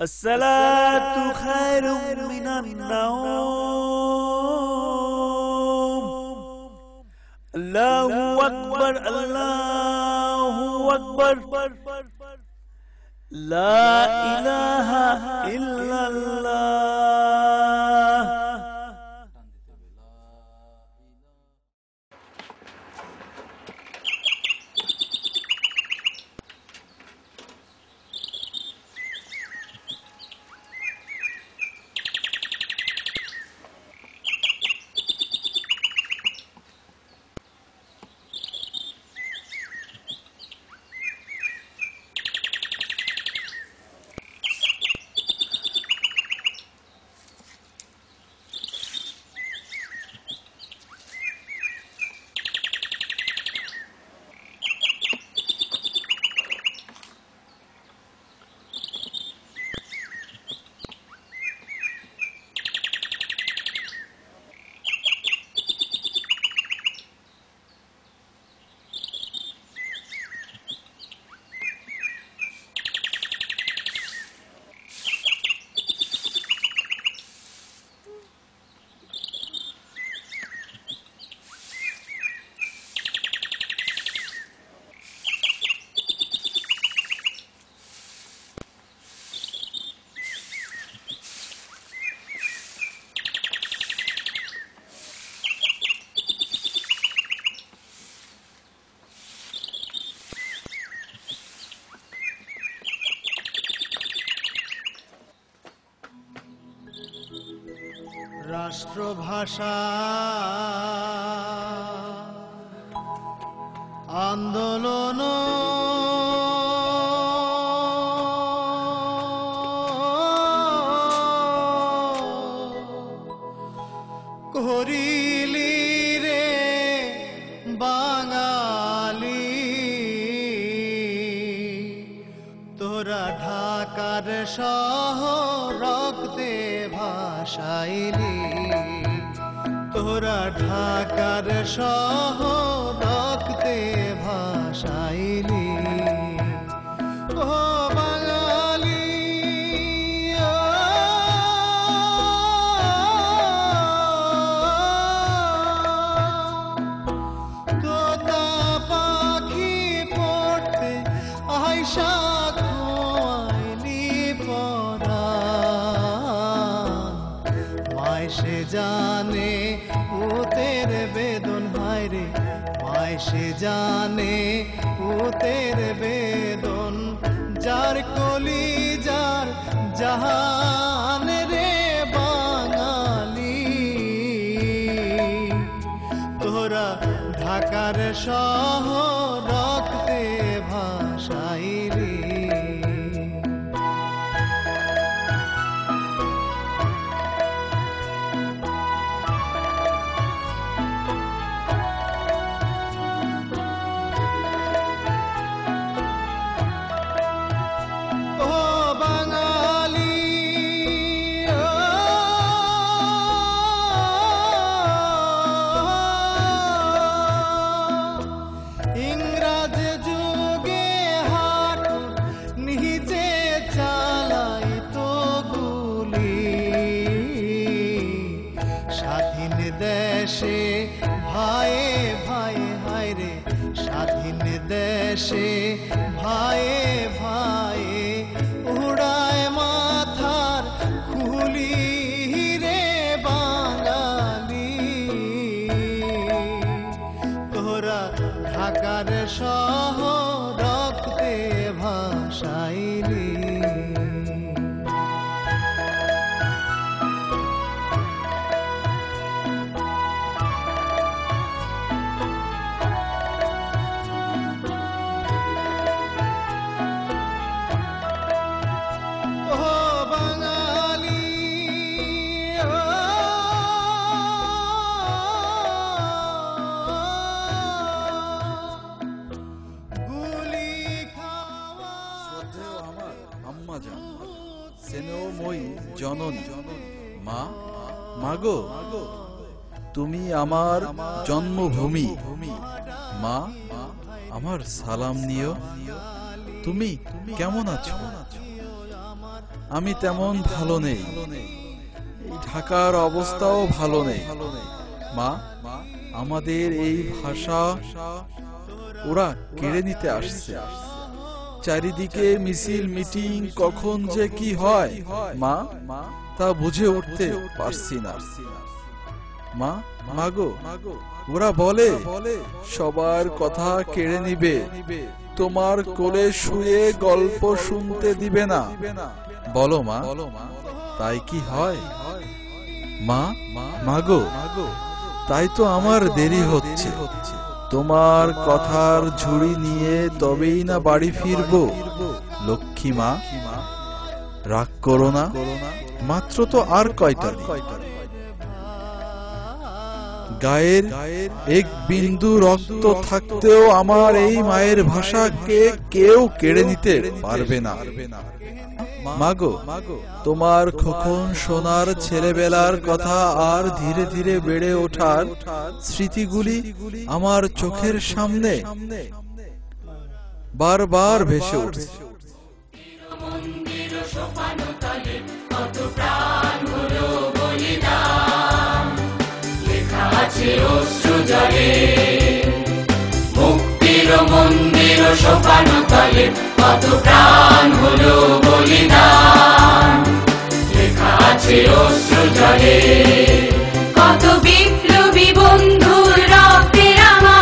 الصلاة خير من النوم. الله أكبر الله أكبر لا إله إلا الله. রাষ্ট্রভাষা আন্দোলন করিলি রে বাঙালি, তোরা ঢাকার শহর রক্তে ভাসাইলি, তোরা ঢাকার শহর রক্তে ভাসাইলি। ও বাঙালি তোতা পাখি পড়তে আয়সা সে জানে পুতের বেদন, হায় রে মায় সে জানে পুতের বেদন, যার কলি যার জাহান রে বাঙালি, তোরা ঢাকার শহর রক্তে ভাসাইলি। দেশে ভাইয়ে ভাইয়ে হায় রে, স্বাধীন দেশে ভাইয়ে ভাইয়ে উড়ায় মাথার খুলি রে বাঙালি, তোরা ঢাকার শহর রক্তে ভাসাইলি। জননী মা, মাগো তুমি আমার জন্মভূমি, মা আমার সালাম নিও। তুমি কেমন আছো? আমি তেমন ভালো নেই, এই ঢাকার অবস্থাও ভালো নেই। মা, আমাদের এই ভাষা ওরা কেড়ে নিতে আসছে। চারিদিকে মিছিল মিটিং, কখন যে কি হয় মা তা বুঝে উঠতে পারছি না। মা, মাগো, ওরা বলে সবার কথা কেড়ে নিবে, তোমার কোলে শুয়ে গল্প শুনতে দিবে না। বলো মা, তাই কি হয়? মা, মাগো, তাই তো আমার দেরি হচ্ছে। তোমার কথার ঝুড়ি নিয়ে তবেই না বাড়ি ফিরবো। লক্ষ্মী মা, রাগ করো না, মাত্র তো আর কয়টা দিন। গায়ের এক বিন্দু রক্ত থাকতেও আমার এই মায়ের ভাষাকে কেউ কেড়ে নিতে পারবে না। মাগো, তোমার খোকন সোনার ছেলেবেলার কথা আর ধীরে ধীরে বেড়ে ওঠার স্মৃতিগুলি আমার চোখের সামনে বারবার ভেসে উঠছে। মুক্তির মন্দির সোপান তলে কত প্রাণ হলো বলিদান, লেখা আছে অশ্রু জলে। কত বিপ্লবী বন্ধুর রক্তে রাঙা,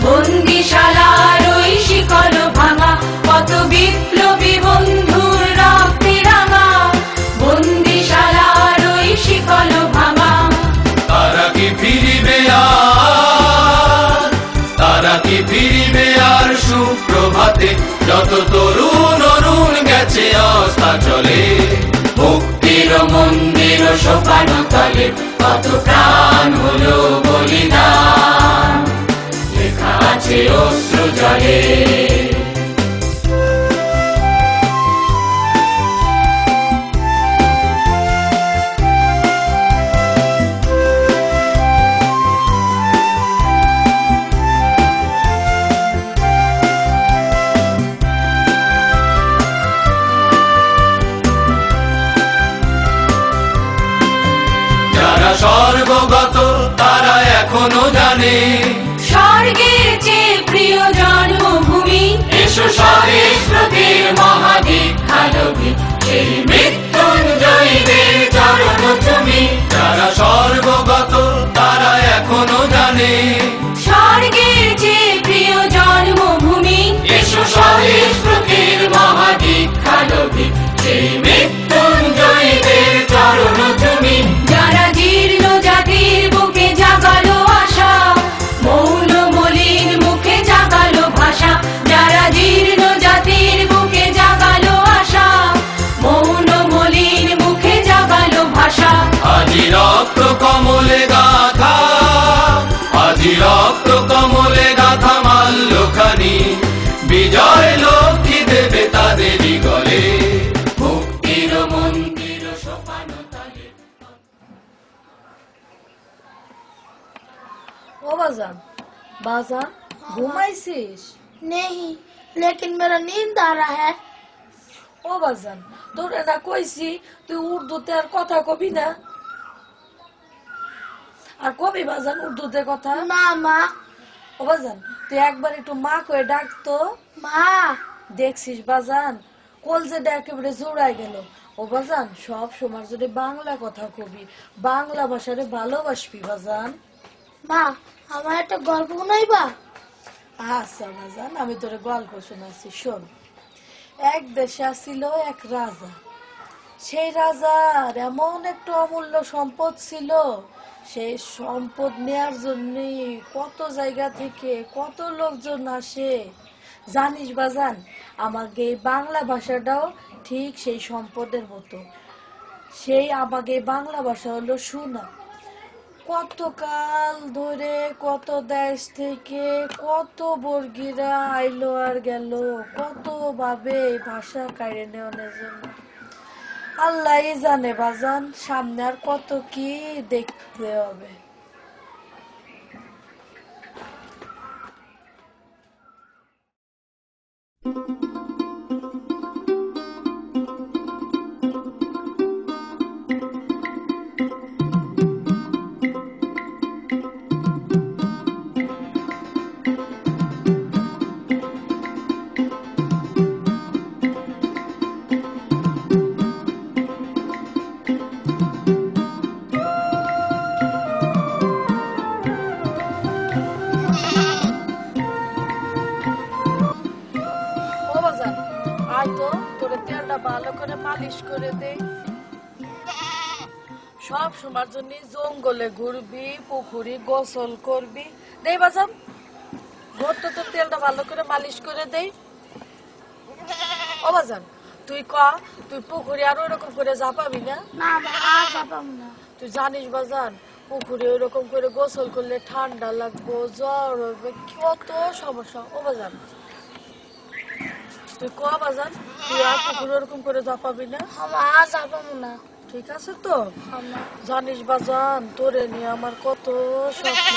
বন্দিশালার ওই শিকল ভাঙা। কত বিপ্লবী বন্ধুর রক্তে রাঙা, বন্দিশালার ওই শিকল ভাঙা। তারা কি ফিরিবে আর, তারা কি ফিরিবে আর সুপ্রভাতে, যত তরুণ অরুণ গেছে আস্থা চলে। মুক্তির মন্দির সোপান তলে কত প্রাণ হলো বলিদান, লেখা আছে অশ্রু জলে। স্বর্গগত তারা এখনো জানে, স্বর্গের চেয়ে প্রিয় জন্মভূমি। এসো স্বদেশ ব্রতের মহাদীক্ষালোভী, সেই মৃত্যুঞ্জয়ীদের চরণ তুমি। যারা স্বর্গগত তারা এখনো জানে, স্বর্গের চেয়ে প্রিয় জন্মভূমি। এসো স্বদেশ ব্রতের মহাদীক্ষালোভী, সেই মৃত্যুঞ্জয়ীদের চরণ তুমি। যারা জীর্ণ জাতির বুকে জাগালো আশা, মৌন মলিন মুখে জাগালো ভাষা। যারা জীর্ণ জাতির বুকে জাগালো আশা, মৌন মলিন মুখে জাগালো ভাষা। আজি রক্ত কমলে গাথা, আজি রক্ত কমলে গাথা মাল্যখানি, বিজয় লক্ষ্মী দেবে তাদেরই গলে। মুক্তির মন্দির সোপান তলে। ओ बाजान, बाजान घुमाइছিস? नहीं, लेकिन मेरा नींद आ रहा है। ও বাজান, তোরে না কইছি তুই উর্দুতে আর কথা কবি না। আর কবি বাজান উর্দুতে কথা? ना माँ। ও বাজান, তুই একবার একটু মা কয়ে ডাকতো। माँ, দেখছিস বাজান, কলজেটা একেবারে জোড়ায় গেল। ও বাজান, সব সময় যদি বাংলা কথা কবি, বাংলা ভাষারে ভালোবাসবি বাজান। माँ আমার একটা গল্প শোনাইবা? আচ্ছা বাজান, আমি তোরে গল্প শোনাচ্ছি, শোন। এক দেশে আসছিল এক রাজা। সেই রাজার এমন একটা অমূল্য সম্পদ ছিল, সেই সম্পদ নেয়ার জন্য কত জায়গা থেকে কত লোকজন আসে। জানিস বাজান, আমাকে এই বাংলা ভাষাটাও ঠিক সেই সম্পদের মতো। সেই আমাকে বাংলা ভাষা হলো শোনা। কত কাল ধরে কত দেশ থেকে কত বর্গীরা আইলো আর গেল, কত ভাবে ভাষা কাড়ে নেওয়ার জন্য। আল্লাহ জানে বাজান, সামনে আর কত কি দেখতে হবে। মালিশ করে দেই। সব সময়ের জন্য জঙ্গলে ঘুরবি, পুকুরি গোসল করবি। দেই বাজান, ঘরটা তো তেলটা ভালো করে মালিশ করে দেই। ও বাজান, তুই তুই পুকুরে আর ওরকম করে ঝাঁপাবি না? না মা, আর যাবাম না। তুই জানিস বাজান, পুকুরে ওরকম করে গোসল করলে ঠান্ডা লাগবো, জ্বর হবে, কত সমস্যা। ও বাজান, তুই বাজান, তুই আর পুকুরে ওরকম করে ঝাঁপাবি না? আমার আর যাবাম না। ঠিক আছে তো? জানিস বাজান, তোরে নিয়ে আমার কত স্বপ্ন।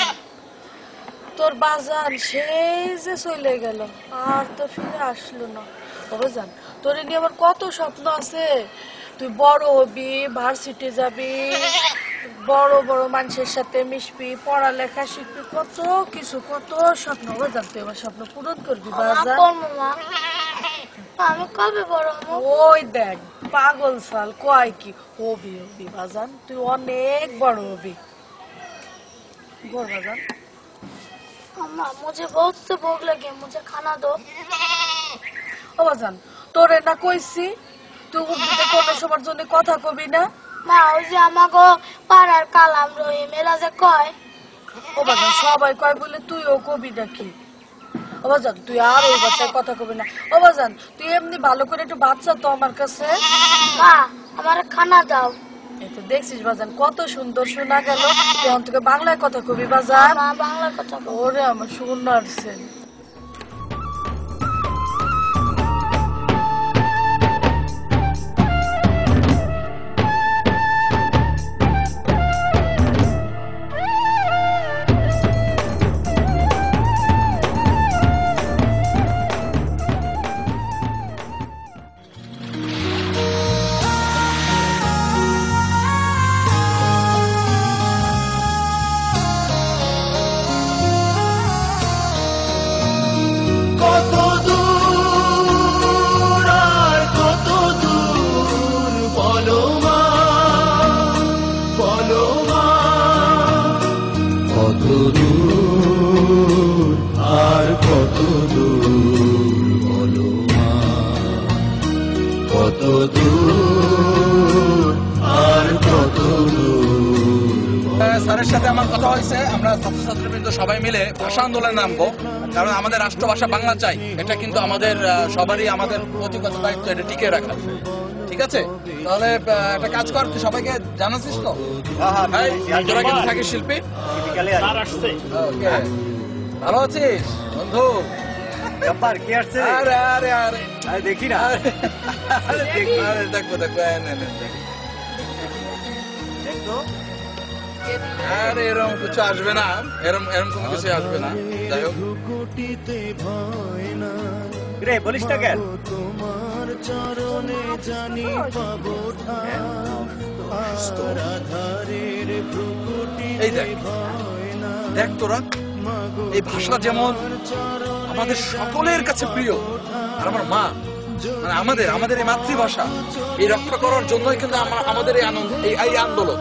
তোর বাজান সেই যে চলে গেল, আর তো ফিরে আসলো না। ও বাজান, তোরে নিয়ে আমার কত স্বপ্ন আছে। তুই বড় হবি, ভার্সিটি যাবি, বড় বড় মানুষের সাথে মিশবি, পড়ালেখা শিখবি, কত কিছু, কত স্বপ্ন। বাজান, তুই আমার স্বপ্ন পূরণ করবি বাজান। মা, আমি কবে বড় হবো? ওই দেখ পাগল সাল কয় কি, হবি হবি বাজান, তুই অনেক বড় হবি। বল বাজান। अम्मा मुझे बहुत से भूख लगी, मुझे खाना दो। ও বাজান, তোরে না কইছি তুই উর্দুতে কোনো সবার জন্য কথা কবি না? মা ওই যে আমাগো পাড়ার কালাম রহিম এরা যে কয়। ও বাজান, সবাই কয় বলে তুইও কবি নাকি? ও বাজান, তুই আর ওই বাচ্চায় কথা কবি না। ও বাজান, তুই এমনি ভালো করে একটু বাচ্চা তো আমার কাছে। মা আমার খানা দাও। এই তো দেখছিস বাজান, কত সুন্দর শোনা গেল। এখন তোকে বাংলায় কথা কবি বাজান। মা বাংলা কথা বল। ওরে আমার শোনার ছেলে। স্যারের সাথে আমার কথা হয়েছে, আমরা ছাত্রছাত্রীবৃন্দ সবাই মিলে ভাষা আন্দোলনে নামবো, কারণ আমাদের রাষ্ট্রভাষা বাংলা চাই। এটা কিন্তু আমাদের সবারই আমাদের নৈতিকগত দায়িত্ব, এটা টিকিয়ে রাখা। ঠিক আছে, তাহলে একটা কাজ কর, তুই সবাইকে জানাচ্ছিস তো? তোরা কিন্তু থাকিস শিল্পী। ভালো আছিস বন্ধু? কি আসছে? আরে আরে আরে দেখি না। দেখবো দেখবো। আরে এরকম কিছু আসবে না, এরকম কোনো কিছু আসবে না। যাই হোক, রে বলিস না কেন? তোমার চরণে জানি পাবো এই দেখ দেখ তোরা, এই ভাষা যেমন আমাদের সকলের কাছে প্রিয়, আর আমার মা মানে আমাদের এই মাতৃভাষা এই রক্ষা করার জন্যই কিন্তু আমাদের এই আন্দোলন।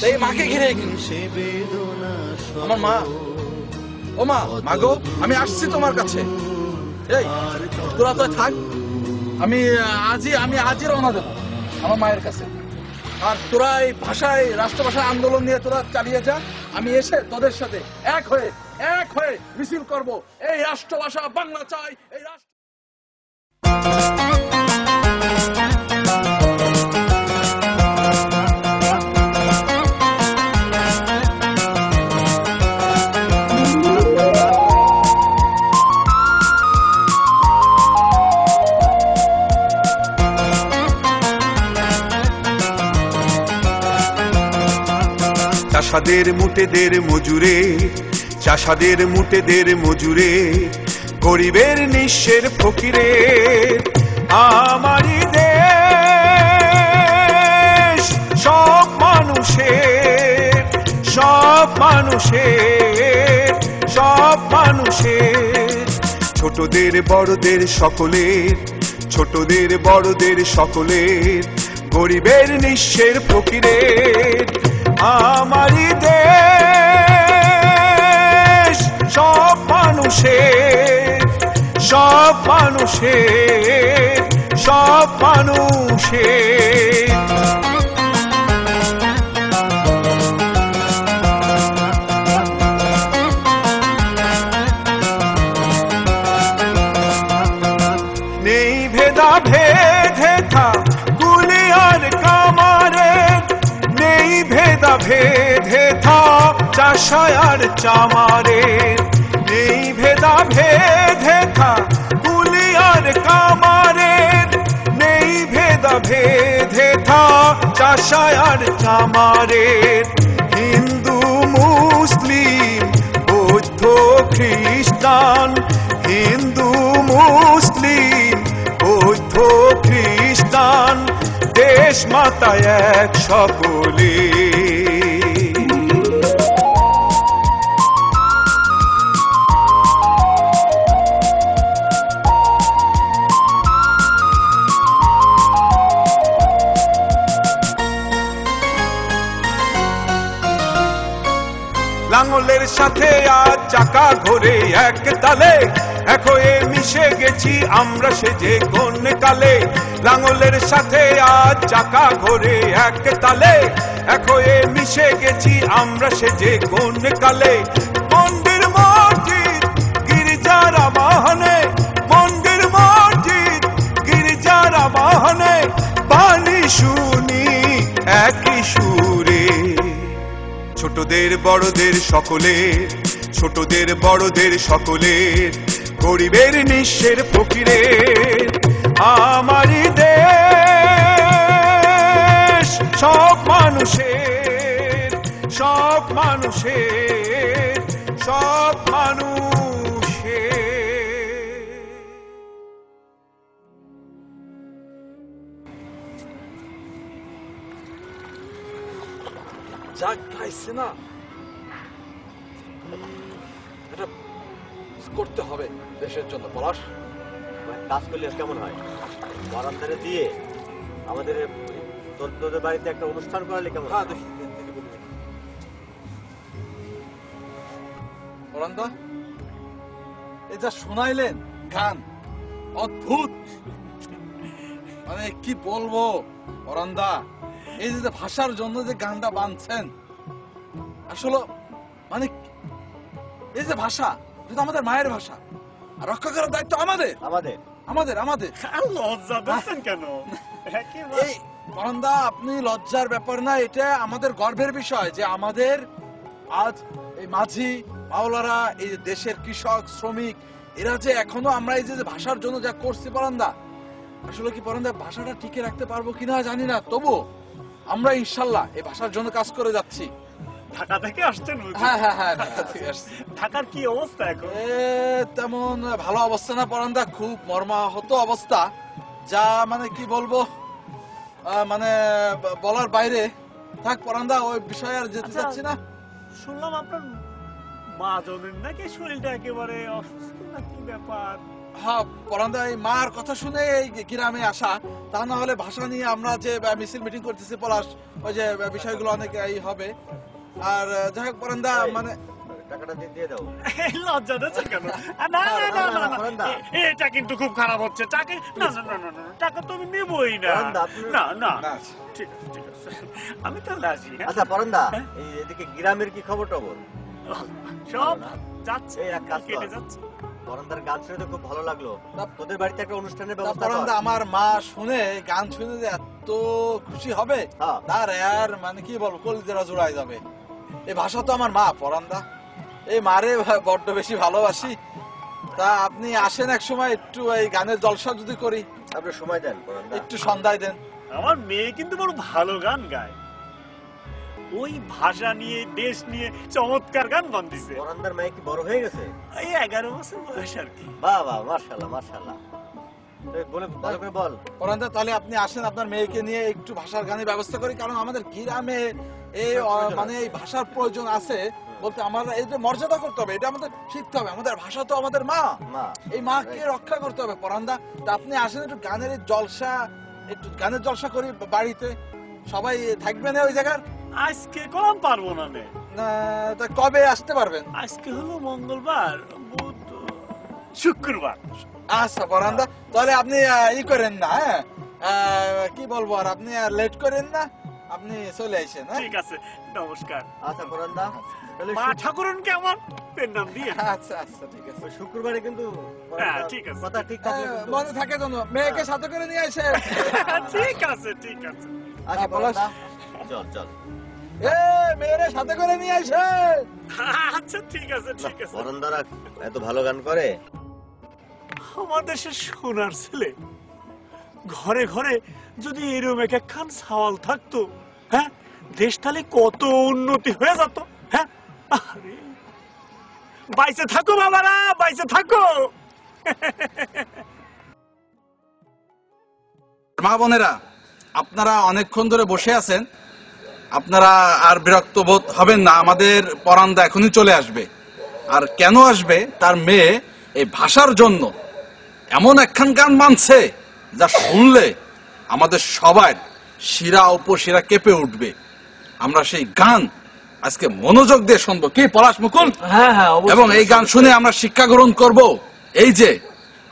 এই মাকে ঘিরে আমার মা। ও মা, মাগো আমি আসছি তোমার কাছে। এই তোরা তো থাক, আমি আজই রওনা দেবো আমার মায়ের কাছে। আর তোরা এই ভাষায় রাষ্ট্রভাষা আন্দোলন নিয়ে তোরা চালিয়ে যা, আমি এসে তোদের সাথে এক হয়ে মিছিল করব। এই রাষ্ট্রভাষা বাংলা চাই, এই রাষ্ট্র। চাষাদের মুটেদের মজুরে, চাষাদের মুটেদের মজুরে, গরিবের নিঃস্বের ফকিরে আমারই দেশ। সব মানুষের ছোটদের বড়দের সকলের, ছোটদের বড়দের সকলের, গরিবের নিঃস্বের ফকিরের আমারই দেশ। সব মানুষের সব মানুষের। নেই ভেদা ভেদে থা কুলি আর কামারের, নেই ভেদা ভেদে থা চাষায় আর চামারের, নেই ভেদা ভেদে থা কুলি আর কামারের, নেই ভেদা ভেদে থা চাষায় আর চামারের। হিন্দু মুসলিম বৌদ্ধ খ্রিস্টান, হিন্দু মুসলিম বৌদ্ধ খ্রিস্টান, দেশ মাতা এক সকলে। লাঙলের সাথে আজ চাকা ঘোরে এক তালে, এক হয়ে মিশে গেছি আমরা সেজে কোন কালে। লাঙলের সাথে আজ চাকা ঘোরে এক তালে, এক হয়ে মিশে গেছি আমরা সেজে কোন কালে। মন্দির মসজিদ গির্জার আবাহনে, মন্দির মসজিদ গির্জার আবাহনে, বাণী শুনি একই সুরে। ছোটদের বড়দের সকলের, ছোটদের বড়দের সকলের, গরিবের নিঃস্বের ফকিরের আমারই দেশ। সব মানুষের, সব মানুষের, সব মানুষের। যা খাইছে না এটা করতে হবে দেশের জন্য। পলাশ, কাজ করলে কেমন হয়? বারান্দারে দিয়ে আমাদের তোদের বাড়িতে একটা অনুষ্ঠান করালে কেমন? হ্যাঁ দেখি পরান্দা, এই যা শোনাইলেন গান, অদ্ভুত। মানে কি বলবো পরান্দা, এই যে ভাষার জন্য যে গানটা বানছেন, আসলে মানে এই যে ভাষা, যেটা আমাদের মায়ের ভাষা, আর রক্ষা করার দায়িত্ব আমাদের আমাদের আমাদের আমাদের। লজ্জা দিচ্ছেন কেন? এই পরান্দা, আপনি লজ্জার ব্যাপার না, এটা আমাদের গর্বের বিষয় যে আমাদের আজ এই মাঝি মাওলারা, এই যে দেশের কৃষক শ্রমিক, এরা যে এখনো আমরা এই যে ভাষার জন্য যা করছি পরান্দা, আসলে কি পরান্দা ভাষাটা টিকে রাখতে পারবো কিনা জানি না, তবু আমরা ইনশাল্লাহ এই ভাষার জন্য কাজ করে যাচ্ছি। ঢাকা থেকে আসছেন? হ্যাঁ হ্যাঁ হ্যাঁ, ঢাকা থেকে আসছি। ঢাকার কি অবস্থা এখন? তেমন ভালো অবস্থা না পরান্দা, খুব মর্মাহত অবস্থা, যা মানে কি বলবো, মানে বলার বাইরে। থাক পরান্দা, ওই বিষয়ে আর যেতে চাচ্ছি না। শুনলাম আপনার মা জনের নাকি শরীরটা একেবারে অসুস্থ, নাকি ব্যাপার? হ্যাঁ পরান্দা, এই মার কথা শুনে এই গ্রামে আসা, তা না হলে ভাষা নিয়ে আমরা যে মিছিল মিটিং করতেছি পলাশ, ওই যে বিষয়গুলো অনেক এই হবে। আর যাই হোক পরান্দা, মানে টাকাটা দিয়ে দাও। লজ্জা দিচ্ছেন কেন? না না না না, এটা কিন্তু খুব খারাপ হচ্ছে। টাকা না না না না, টাকা তো আমি নেবই না। না না, ঠিক আছে ঠিক আছে, আমি তাহলে আসি। আচ্ছা পরন্দা, এই এদিকে গ্রামের কি খবর টবর? সব যাচ্ছে, এক কাজ কেটে যাচ্ছে। পরন্দার গান শুনে তো খুব ভালো লাগলো। তোদের বাড়িতে একটা অনুষ্ঠানের ব্যবস্থা কর। পরন্দা, আমার মা শুনে গান শুনে যে এত খুশি হবে, তার আর মানে কি বলবো, কলিজারা জোড়ায় যাবে। এই ভাষা তো আমার মা পরন্দা, এই মারে বড্ড বেশি ভালোবাসি। তা আপনি আসেন এক সময়, একটু এই গানের জলসা যদি করি। আপনি সময় দেন পরন্দা, একটু সন্ধ্যায় দেন। আমার মেয়ে কিন্তু বড় ভালো গান গায়, ওই ভাষা নিয়ে দেশ নিয়ে চমৎকার গান বান্ধিছে। পরন্দার মেয়ে কি বড় হয়ে গেছে? এই 11 বছর বয়স আর কি। বাহ বাহ, মাশাআল্লাহ মাশাআল্লাহ। বলে ভালো করে বল পরন্দা, তাহলে আপনি আসেন, আপনার মেয়েকে নিয়ে একটু ভাষার গানের ব্যবস্থা করি, কারণ আমাদের গ্রামে এই মানে এই ভাষার প্রয়োজন আছে। বলতে আমরা এই যে মর্যাদা করতে হবে, এটা আমাদের শিখতে হবে। আমাদের ভাষা তো আমাদের মা, এই মাকে রক্ষা করতে হবে পরন্দা। তা আপনি আসেন, একটু গানের জলসা, একটু গানের জলসা করি বাড়িতে। সবাই থাকবে না ওই জায়গার? আজকে কম পারবো না। তা কবে আসতে পারবেন? আজকে হলো মঙ্গলবার, বুধ, শুক্রবার। আচ্ছা পরান্দা, তাহলে আপনি ই করেন না, হ্যাঁ কি বলবো আর, আপনি আর লেট করেন না, আপনি চলে আসেন। ঠিক আছে, নমস্কার। আচ্ছা পরান্দা, মা ঠাকুরনকে আমার পেন নাম দিয়ে। আচ্ছা আচ্ছা ঠিক আছে, শুক্রবারে কিন্তু হ্যাঁ ঠিক আছে, কথা ঠিক থাকলে মনে থাকে যেন, মেয়েকে সাথে করে নিয়ে আসে। ঠিক আছে ঠিক আছে। আচ্ছা পরান্দা, চল চল, মেয়েরে সাথে করে নিয়ে আসে। আচ্ছা ঠিক আছে ঠিক আছে। পরান্দারা এত ভালো গান করে। আমার দেশের সোনার ছেলে, ঘরে ঘরে যদি এরকম এক একখান সাওয়াল থাকতো, হ্যাঁ দেশ তাহলে কত উন্নতি হয়ে যেত। হ্যাঁ আরে বাইসে থাকো বাবারা, বাইসে থাকো। মা বোনেরা, আপনারা অনেকক্ষণ ধরে বসে আছেন, আপনারা আর বিরক্ত বোধ হবেন না, আমাদের পরান্দা এখনই চলে আসবে। আর কেন আসবে, তার মেয়ে এই ভাষার জন্য এমন একখান গান মানছে যা শুনলে আমাদের সবার শিরা উপশিরা কেঁপে উঠবে। আমরা সেই গান আজকে মনোযোগ দিয়ে শুনবো, কি পলাশ মুকুল? হ্যাঁ হ্যাঁ, এবং এই গান শুনে আমরা শিক্ষা গ্রহণ করব, এই যে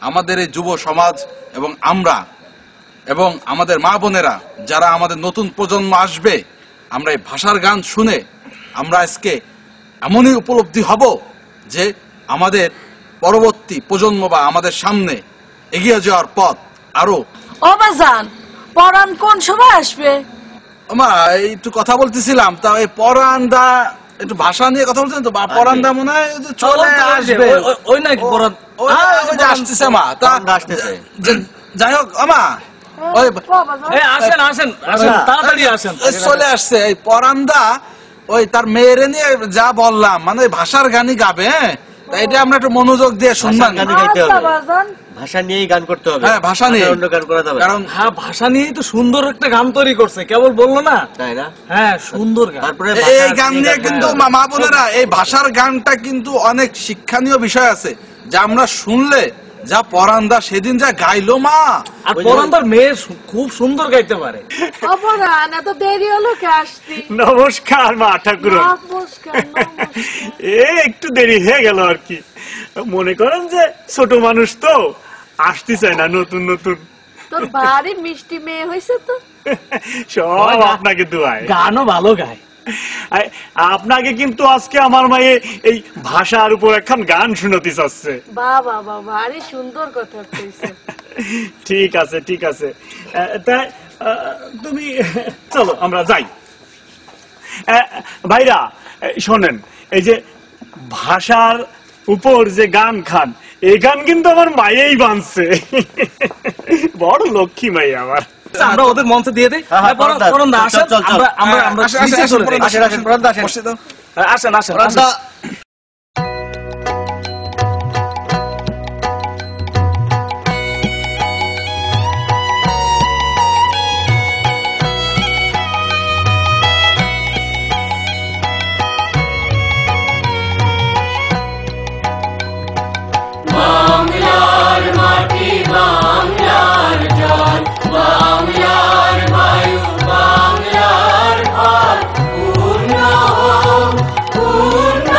আমাদের এই যুব সমাজ এবং আমরা এবং আমাদের মা বোনেরা যারা আমাদের নতুন প্রজন্ম আসবে, আমরা এই ভাষার গান শুনে আমরা আজকে এমনই উপলব্ধি হব যে আমাদের পরবর্তী প্রজন্ম বা আমাদের সামনে এগিয়ে যাওয়ার পথ আরো। ও বাজান, পরান কোন সময় আসবে? মা একটু কথা বলতেছিলাম, তা এই পরান্দা একটু ভাষা নিয়ে কথা বলছেন তো, পরান্দা মনে হয় চলে আসবে। ওই নাকি পরান, ওই যে আসতেছে মা, তা যাই হোক আমা, ওই আসেন আসেন আসেন, তাড়াতাড়ি আসেন। চলে আসছে এই পরান্দা, ওই তার মেয়েরে নিয়ে যা বললাম, মানে ভাষার গানই গাবে। হ্যাঁ, তাই এটা আমরা একটু মনোযোগ দিয়ে শুনলাম। ভাষা নিয়েই গান করতে হবে। হ্যাঁ ভাষা নিয়ে, অন্য গান করা যাবে কারণ হ্যাঁ ভাষা নিয়েই তো সুন্দর একটা গান তৈরি করছে, কেবল বললো না, তাই না? হ্যাঁ সুন্দর গান। তারপরে এই গান নিয়ে কিন্তু মা বোনেরা, এই ভাষার গানটা কিন্তু অনেক শিক্ষণীয় বিষয় আছে, যা আমরা শুনলে, যা পরান্দা সেদিন যা গাইলো মা, আর পরান্দার মেয়ে খুব সুন্দর গাইতে পারে। অপরান, এত দেরি হলো কে আসতি? নমস্কার মা ঠাকুরন। নমস্কার, নমস্কার। একটু দেরি হয়ে গেল আর কি। মনে করেন যে ছোট মানুষ তো আসতে চায় না, নতুন নতুন। তোর ভারী মিষ্টি মেয়ে হয়েছে তো। সব আপনাকে দোয়ায়। গানও ভালো গায়। আপনাকে কিন্তু আজকে আমার মায়ে এই ভাষার উপর একখান গান শুনতে চাচ্ছে। বাবা বাবা, ভারী সুন্দর কথা কইছে। ঠিক আছে ঠিক আছে, তাই তুমি চলো আমরা যাই। ভাইরা শোনেন, এই যে ভাষার উপর যে গান খান, এই গান কিন্তু আমার মায়েই বানছে। বড় লক্ষ্মী মাই আমার। আমরা ওদের মঞ্চে দিয়ে দিই। পরান্দা আসেন, আমরা নিচে চলে যাই। আসেন আসেন পরান্দা, আসেন আসেন আসেন পরান্দা। বাংলার মাটি, বাংলার জল, বাংলার বায়ু, বাংলার ফল, পূর্ণ হোক, পূর্ণ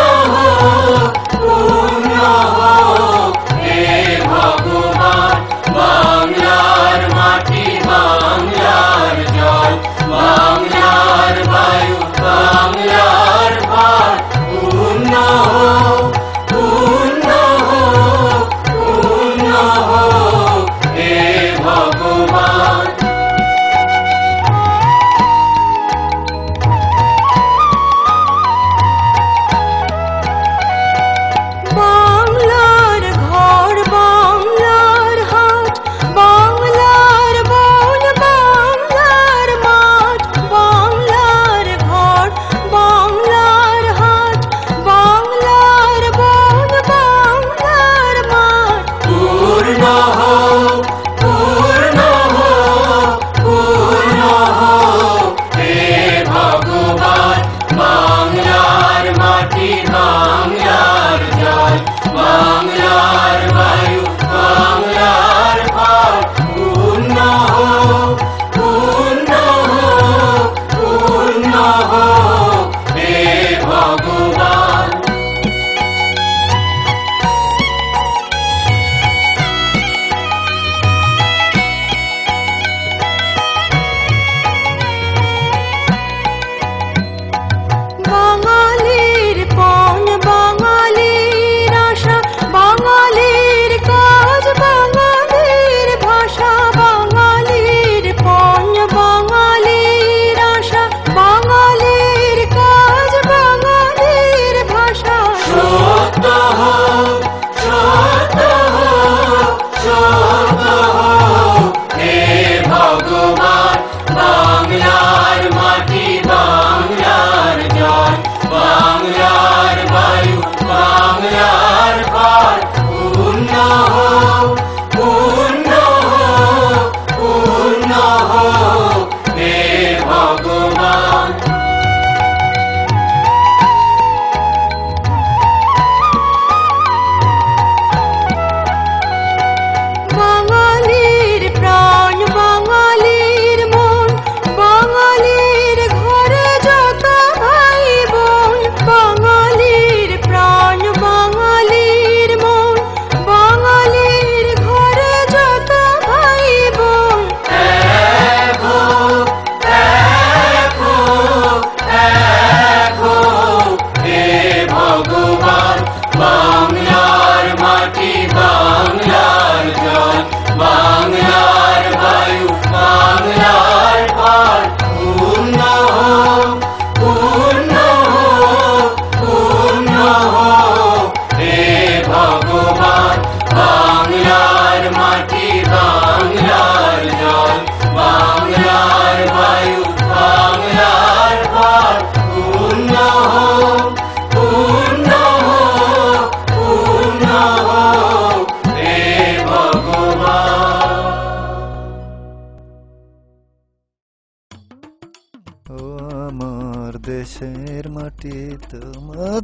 মাটি তোমার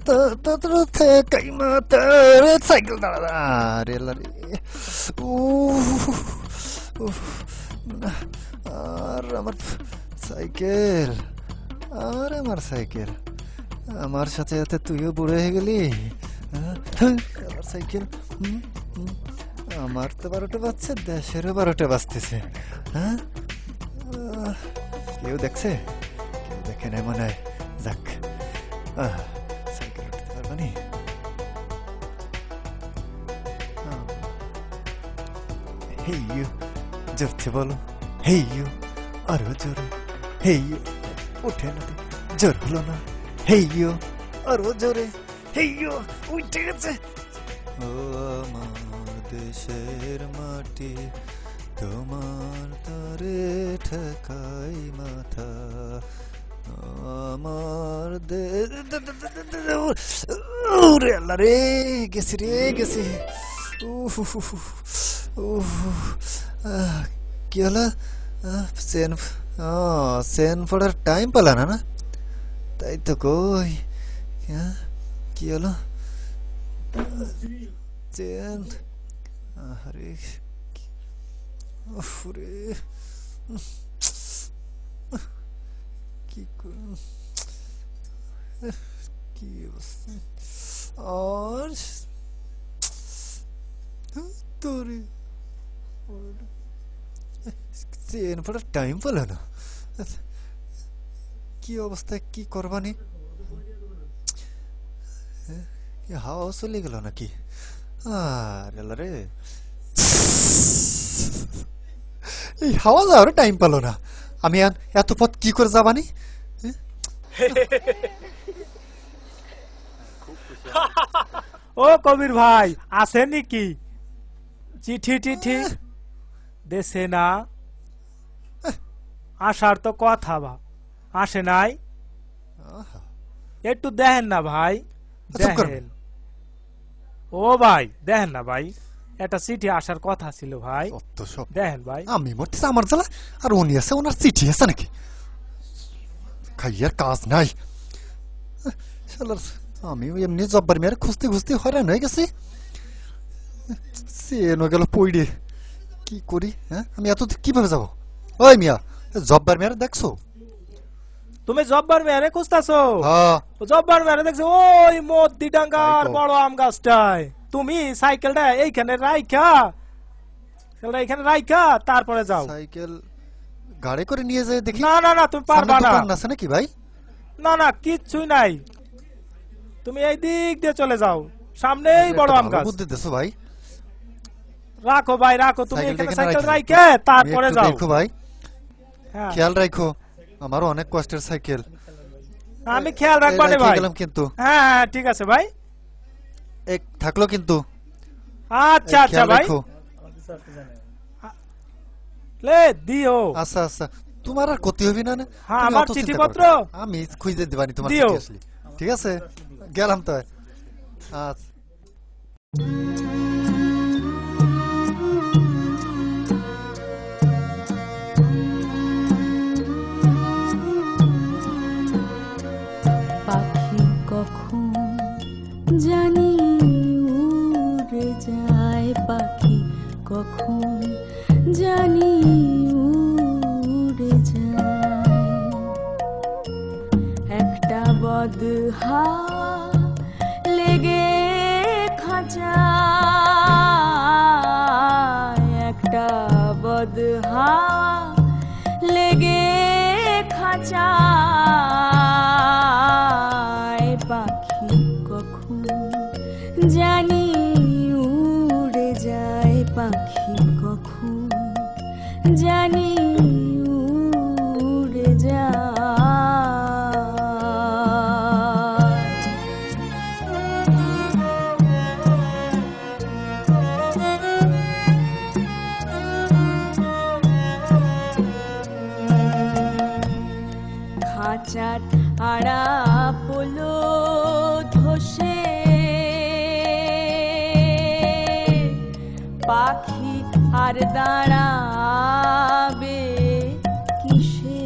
সাইকেল দাঁড়া রে লারে আর আমার সাইকেল আমার সাথে সাথে তুইও বুড়ো হয়ে গেলি। আমার সাইকেল আমার তো 12টা বাজছে, দেশেরও 12টা বাজতেছে। হ্যাঁ কেউ দেখছে? কেউ দেখে না মনে হয়। যাক সাইকেল উঠতে পারবানি? হেই ইউ জোরছে বলো, হেই ইউ আরো জোরে, হেই ইউ উঠে না, জোর হলো না, হেই ইউ আরো জোরে, হেই ইউ উঠে গেছে। ও আমার দেশের মাটি তোমার তরে ঠেকাই মাথা, আমার রে আল্লাহ রে গেছি। কি হলো? সেন পড়ার টাইম পেলাম না, তাই তো কই। কি হলো? চেন আরে কি অবস্থা আর তোরে চেন পড়ার টাইম পেল না। কি অবস্থা, কি করবানি? হাওয়া চলে গেল নাকি? রে এই হাওয়া যাওয়ার টাইম পেল না। আমি এত পথ কি করে যাবানি? ও কবির ভাই আসেনি কি? চিঠি দেশে না আসার তো কথা, আসে নাই। একটু দেখেন না ভাই, দেখেন। ও ভাই দেখেন না ভাই, একটা চিঠি আসার কথা ছিল ভাই, দেখেন ভাই। আমি মরতেছি আমার জ্বালা, আর উনি আছে, ওনার চিঠি আছে নাকি? খাইয়ার কাজ নাই। আমি এমনি জব্বার মেয়ের খুঁজতে হয়রান হয়ে গেছি। চেনও গেল পইড়ে, কি করি? হ্যাঁ আমি এত কিভাবে যাবো? ওই মিয়া, জব্বার মেয়ের দেখছো? তুমি জব্বার মেয়ারে খুঁজতেছো? জব্বার মেয়ারে দেখছো ওই মদ্দিডাঙ্গার বড় আম গাছটায়। তুমি সাইকেলটা এইখানে রাইখা তারপরে যাও। সাইকেল গাড়ি করে নিয়ে যায় দেখি। না তুমি পারবা না। দোকান আছে নাকি ভাই? না কিচ্ছুই নাই, তুমি এই দিক দিয়ে চলে যাও, সামনেই বড় আম গাছ। বুদ্ধি দেছো ভাই। রাখো ভাই রাখো, তুমি এখানে সাইকেল রাইখে তারপরে যাও। দেখো ভাই, খেয়াল রাখো, আমারও অনেক কষ্টের সাইকেল। আমি খেয়াল রাখবো না ভাই। কিন্তু হ্যাঁ ঠিক আছে ভাই, এক থাকলো কিন্তু। আচ্ছা ভাই, লে দিও। আচ্ছা তোমার আর ক্ষতি হবে না। হ্যাঁ আমার চিঠিপত্র আমি খুঁজে দিবানি তোমার চিঠি আসলে। ঠিক আছে গেলাম তো। আচ্ছা পাখি কখন জানি উড়ে যায়, পাখি কখন জানি উড়ে যায়। একটা বদ হাওয়া লেগে খাঁচায়, একটা বদ হাওয়া লেগে খাঁচায়। পাখি কখন জানি উড়ে যায়, পাখি কখন জানি উড়ে যায়। খাঁচার আড়া পোলো ধসে পাখি আর দাঁড়াবে কিসে?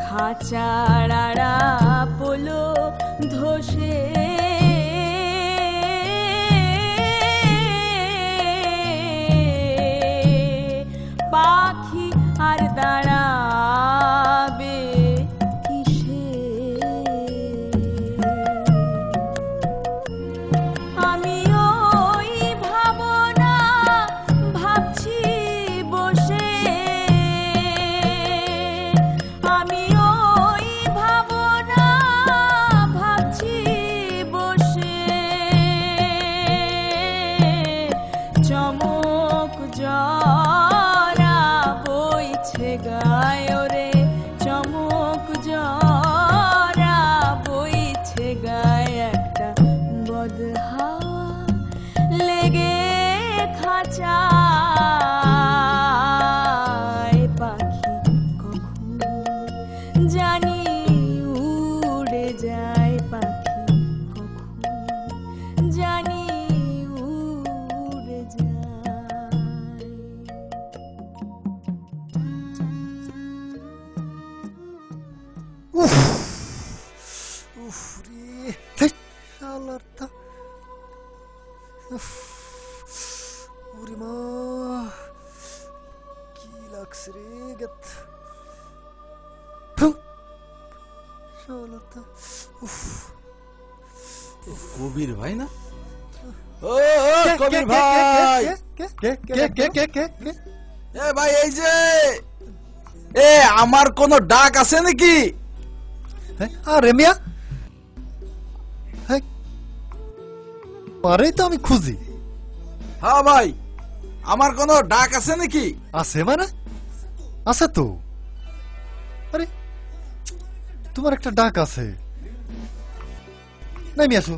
খাঁচা তারারা পোলো ধসে পাখি আর দাঁড়াবে কিসে আমি ওই ভাবনা ভাবছি বসে আমি ওই ভাবনা ভাবছি বসে চমক জরা বইছে গায় রে চমক জরা বইছে গায় একটা বদ হাওয়া লেগে খাঁচায় পাখি কখন জানি উড়ে যায় পাখি কখন জানি উড়ে যায় উফ উফ রে ধ্যাৎ, শালার তা। উফ, ওরে মা কি লাগছে রে গেত শালার তা। উফ কবির ভাই না? ও কবির ভাই, এ ভাই এই যে এ আমার কোন ডাক আছে নাকি? আরে মিয়া আরে তো আমি খুঁজি। হ্যাঁ ভাই আমার কোন ডাক আছে নাকি? আছে মানে আছে তো। আরে তোমার একটা ডাক আছে, নামি আসো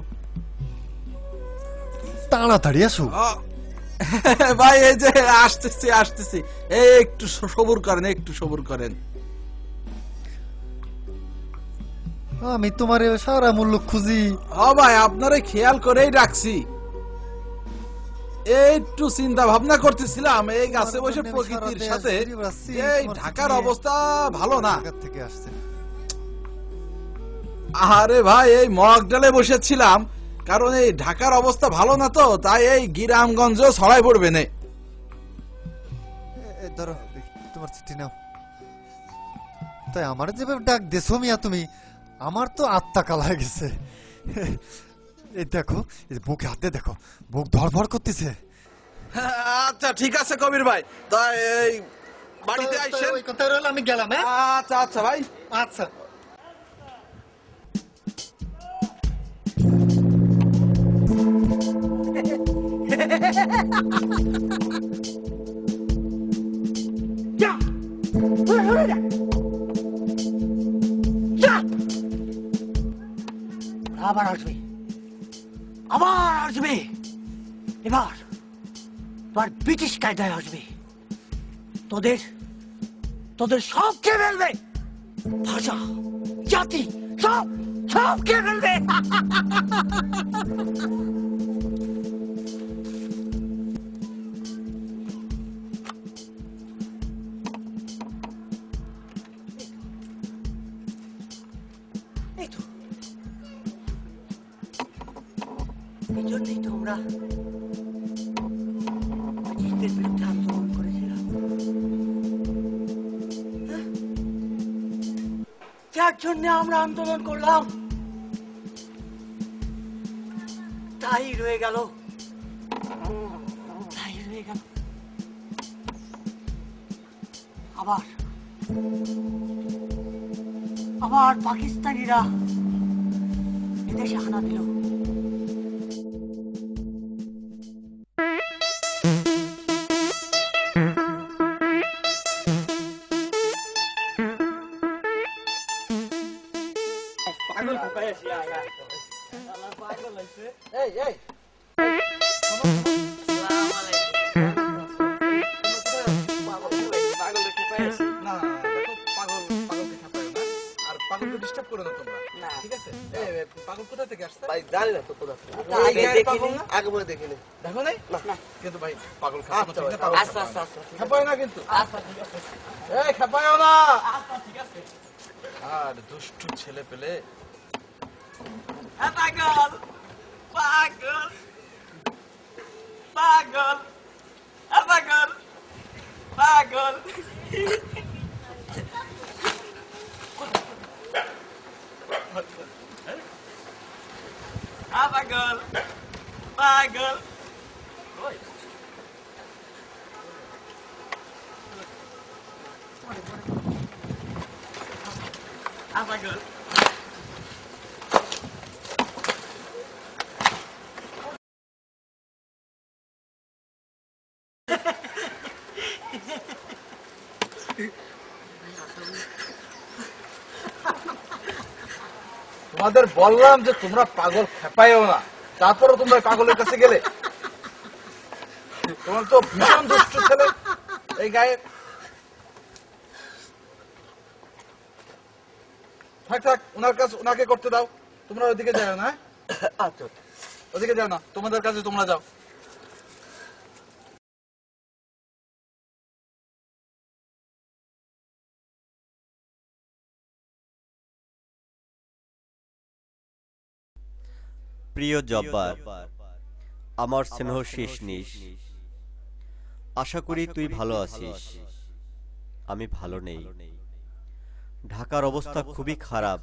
তাড়াতাড়ি আসো। ভাই এই যে আসতেছি আসতেছি, এই একটু সবুর করেন একটু সবুর করেন। আমি তোমার সারা মূল্য খুঁজি। ও ভাই আপনারে খেয়াল করেই রাখছি, একটু চিন্তা ভাবনা করতেছিলাম এই গাছে বসে প্রকৃতির সাথে। এই ঢাকার অবস্থা ভালো না। থেকে আসছে আরে ভাই এই মগডালে বসেছিলাম, কারণ এই ঢাকার অবস্থা ভালো না তো, তাই এই গ্রামগঞ্জ ছড়াই পড়বে না। ধরো তোমার চিঠি নাও। তাই আমার যেভাবে ডাক দেছো মিয়া তুমি, আমার তো আত্মা কাল হয়ে গেছে। এই দেখো বুকে হাতে দেখো, বুক ধড়ফড় করতেছে। আচ্ছা ঠিক আছে কবির ভাই, তাই এই বাড়িতে আইসেন। ওই কথা রইল, আমি গেলাম। আচ্ছা আচ্ছা ভাই আচ্ছা। আবার আসবে, আবার আসবে। এবার তোর ব্রিটিশ কায়দায় আসবে, তোদের তোদের সব খেয়ে ফেলবে, ভাষা জাতি সব সব খেয়ে ফেলবে। এই জন্যই তো আমরা ব্রিটিশদের বিরুদ্ধে আন্দোলন করেছিলাম। যার জন্য আমরা আন্দোলন করলাম তাই রয়ে গেল, তাই রয়ে গেল। আবার আবার পাকিস্তানিরা এদেশে হানা দিল। আর দুষ্টু ছেলে পেলে। পাগল পাগল পাগল পাগল পাগল পাগল পাগল পাগল তোমাদের বললাম যে তোমরা পাগল খেপাইও না, তারপরে তোমরা পাগলের কাছে গেলে। তোমার তো ভীষণ দুষ্ট ছেলে এই গায়ে। থাক থাক, ওনার কাছে ওনাকে করতে দাও। তোমরা ওইদিকে যাও না। আচ্ছা, ওদিকে যাও না, তোমাদের কাছে তোমরা যাও। প্রিয় জব্বার, আমার স্নেহ শেষ নিস। আশা করি তুই ভালো আছিস। আমি ভালো নেই। ঢাকার অবস্থা খুবই খারাপ।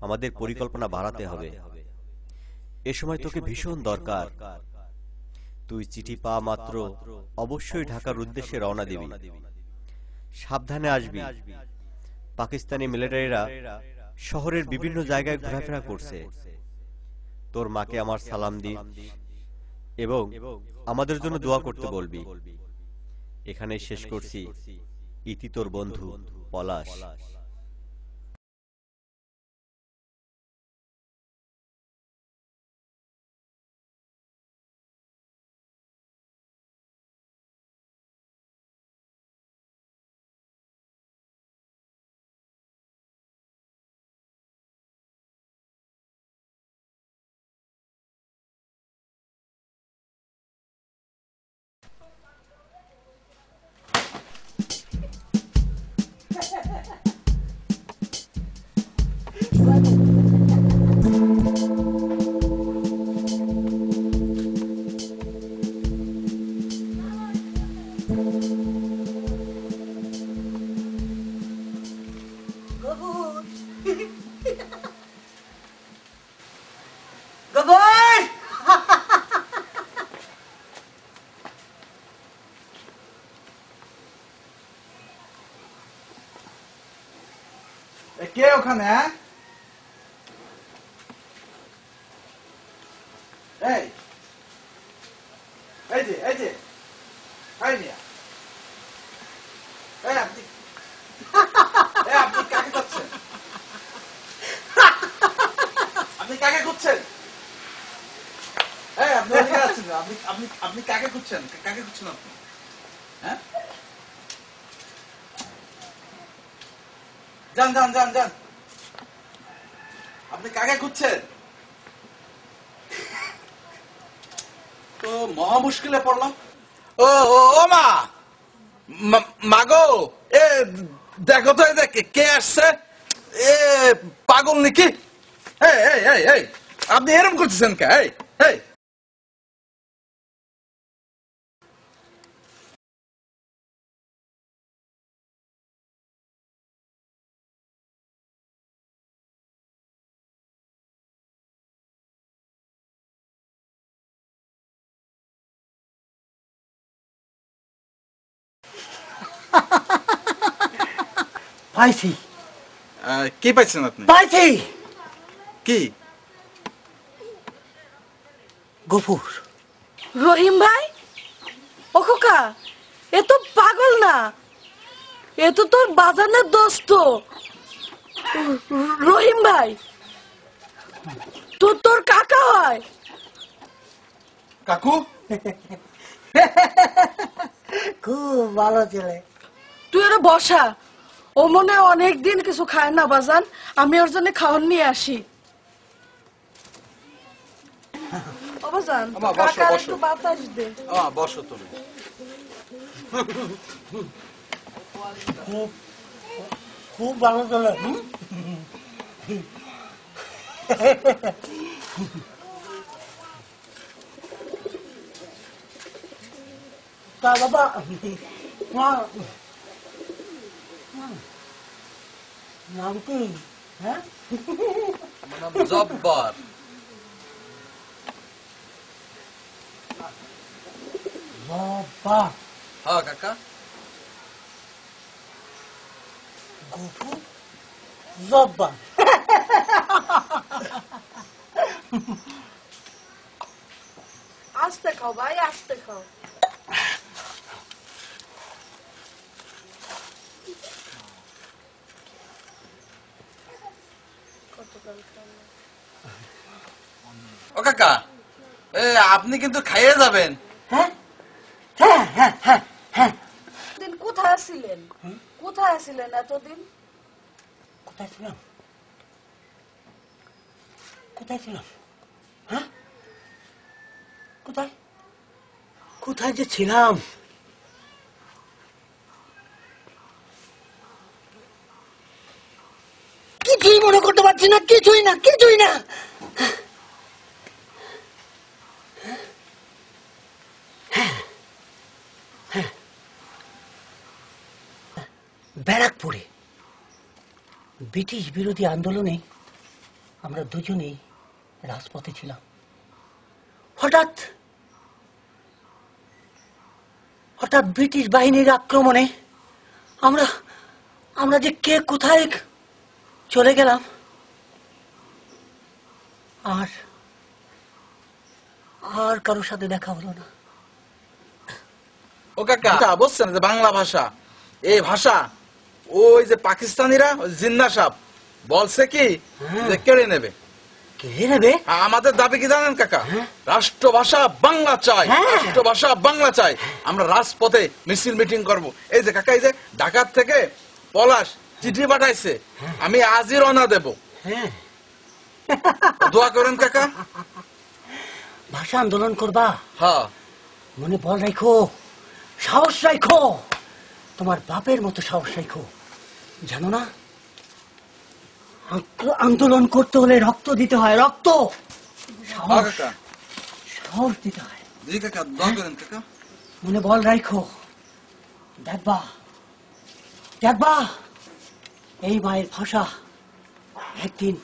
আমাদের পরিকল্পনা বাড়াতে হবে। এ সময় তোকে ভীষণ দরকার। তুই চিঠি পাওয়া মাত্র অবশ্যই ঢাকার উদ্দেশ্যে রওনা দিবি। সাবধানে আসবি। পাকিস্তানি মিলিটারিরা শহরের বিভিন্ন জায়গায় ঘোরাফেরা করছে। তোর মাকে আমার সালাম দিস এবং আমাদের জন্য দোয়া করতে বলবি। এখানে শেষ করছি। ইতি তোর বন্ধু পলাশ। কে ওখানে? এই এই যে এই যে এই মিয়া, এই আপনি আপনি কাকে করছেন? আপনি কাকে খুঁজছেন? এই আপনি এদিকে আছেন? আপনি আপনি আপনি কাকে খুঁজছেন? কাকে খুঁজছেন আপনি? হ্যাঁ, যান যান যান যান। আপনি কাকে খুঁজছেন? তো মহা মুশকিলে পড়লাম। ও ও ও মা, মাগো, এ দেখো তো কে আসছে। এ পাগল নাকি? এই এই এই এই আপনি এরকম করতেছেন কে? এই এই পাইছি। কি পাইছেন আপনি? পাইছি। কি? গফুর। রহিম ভাই, ও খোকা, এ তো পাগল না, এ তো তোর বাজানের দোস্ত। রহিম ভাই, তোর কাকা হয়। কাকু? খুব ভালো ছেলে। তুই ওরা বসা, ও মনে অনেকদিন কিছু খায় না বাজান, আমি ওর জন্য খাওয়ার নিয়ে আসি। ও বাজান, কাকার একটু বাতাস দে। বসো তুমি। খুব খুব ভালো চলে তা বাবা নাম কি? হ্যাঁ জব্বার। বাবা হ্যাঁ কাকা। গফুর জব্বার। আস্তে খাও ভাই, আস্তে খাও। ও কাকা, আপনি কিন্তু খাইয়ে যাবেন। দিন কোথায় ছিলেন? কোথায় ছিলেন এতদিন? কোথায় ছিলাম? কোথায় ছিলাম? হ্যাঁ কোথায় কোথায় যে ছিলাম? কিছুই মনে করতে পারছি না, কিছুই না, কিছুই না। ব্যারাকপুরে ব্রিটিশ বিরোধী আন্দোলনে আমরা দুজনেই রাজপথে ছিলাম। হঠাৎ হঠাৎ ব্রিটিশ বাহিনীর আক্রমণে আমরা আমরা যে কে কোথায় চলে গেলাম আর আর কারোর সাথে দেখা হলো না। ও কাকা বলছেন যে বাংলা ভাষা, এই ভাষা ওই যে পাকিস্তানিরা জিন্না সাহেব বলছে কি যে কেড়ে নেবে। কেড়ে নেবে? আমাদের দাবি কি জানেন কাকা? রাষ্ট্রভাষা বাংলা চাই, রাষ্ট্রভাষা বাংলা চাই। আমরা রাজপথে মিছিল মিটিং করব। এই যে কাকা, এই যে ঢাকার থেকে পলাশ চিঠি পাঠাইছে, আমি আজই রওনা দেব। দোয়া করেন কাকা। ভাষা আন্দোলন করবা? হ্যাঁ। মনে বল রাখো, সাহস রাখো, তোমার বাপের মতো সাহস রাখো। জানো না, আন্দোলন করতে হলে রক্ত দিতে হয়, রক্ত। সাহস দিতে হয়। জি কাকা, দোয়া করেন কাকা। মনে বল রাখো, দেখবা দেখবা এই মায়ের ভাষা একদিন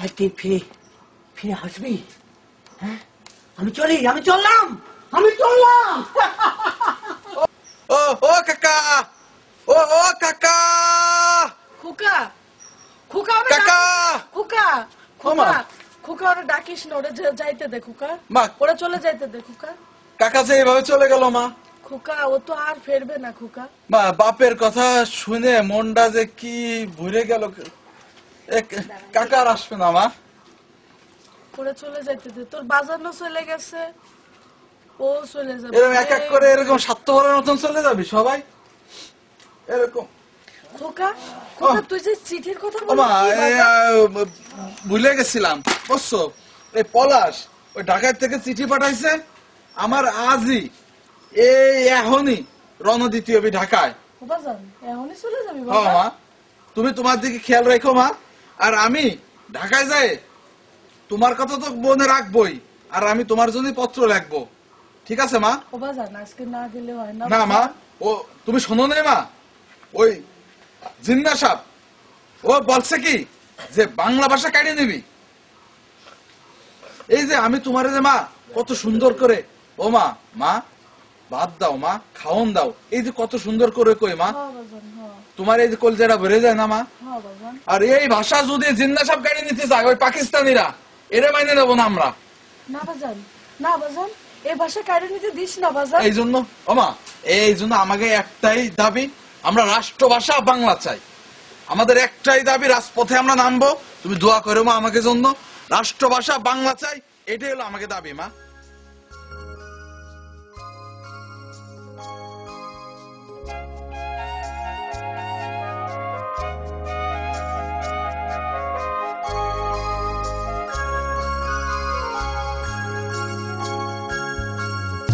একদিন ফিরে ফিরে আসবি। হ্যাঁ, আমি চলি, আমি চললাম, আমি চললাম। ও ও কাকা, ও ও কাকা, খুকা খুকা কাকা, খুকা খুকা খুকা, ওরা ডাকিস না, ওরা যাইতে দে খুকা, ওরা চলে যাইতে দে খুকা। কাকা যে এইভাবে চলে গেল মা। খুকা ও তো আর ফেরবে না খুকা। মা বাপের কথা শুনে মনটা যে কি ভরে গেল। কাকার আসবে না মা। ওরা চলে যাইতে দে, তোর বাজানো চলে গেছে, ও চলে যাবে। এরকম এক এক করে এরকম স্বার্থপরের মতন চলে যাবি সবাই এরকম। খোকা খোকা, তুই যে চিঠির কথা ভুলে গেছিলাম বুঝছো। এই পলাশ ওই ঢাকার থেকে চিঠি পাঠাইছে আমার আজই, এই এখনই রওনা দিতে হবে ঢাকায়। এখনই চলে যাবি মা, তুমি তোমার দিকে খেয়াল রেখো মা। আর আমি ঢাকায় যাই, তোমার কথা তো মনে রাখবোই, আর আমি তোমার জন্য পত্র লিখবো, ঠিক আছে মা? আজকে না গেলে হয় না। না মা, ও তুমি শোনো না মা, ওই জিন্না সাহেব ও বলছে কি যে বাংলা ভাষা কাটিয়ে নিবি। এই যে আমি তোমার যে মা কত সুন্দর করে, ও মা মা ভাত দাও মা, খাওন দাও, এই যে কত সুন্দর করে কই মা, তোমার এই যে কলজাটা ভরে যায় না মা। আর এই ভাষা যদি জিন্না সাহেব কাটিয়ে নিতে চায় ওই পাকিস্তানিরা, এরা মাইনে নেবো না আমরা। না বাজান, না বাজান, এই ভাষা কাটিয়ে নিতে দিস না বাজান। এই জন্য ও মা, এই জন্য আমাকে একটাই দাবি, আমরা রাষ্ট্রভাষা বাংলা চাই। আমাদের একটাই দাবি, রাজপথে আমরা নামবো। তুমি দোয়া করো মা আমাকে জন্য, রাষ্ট্রভাষা বাংলা চাই, এটাই হলো আমাকে দাবি মা।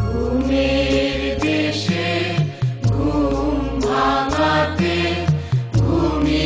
ঘুমের দেশে ঘুম ভাঙাতে ঘুমি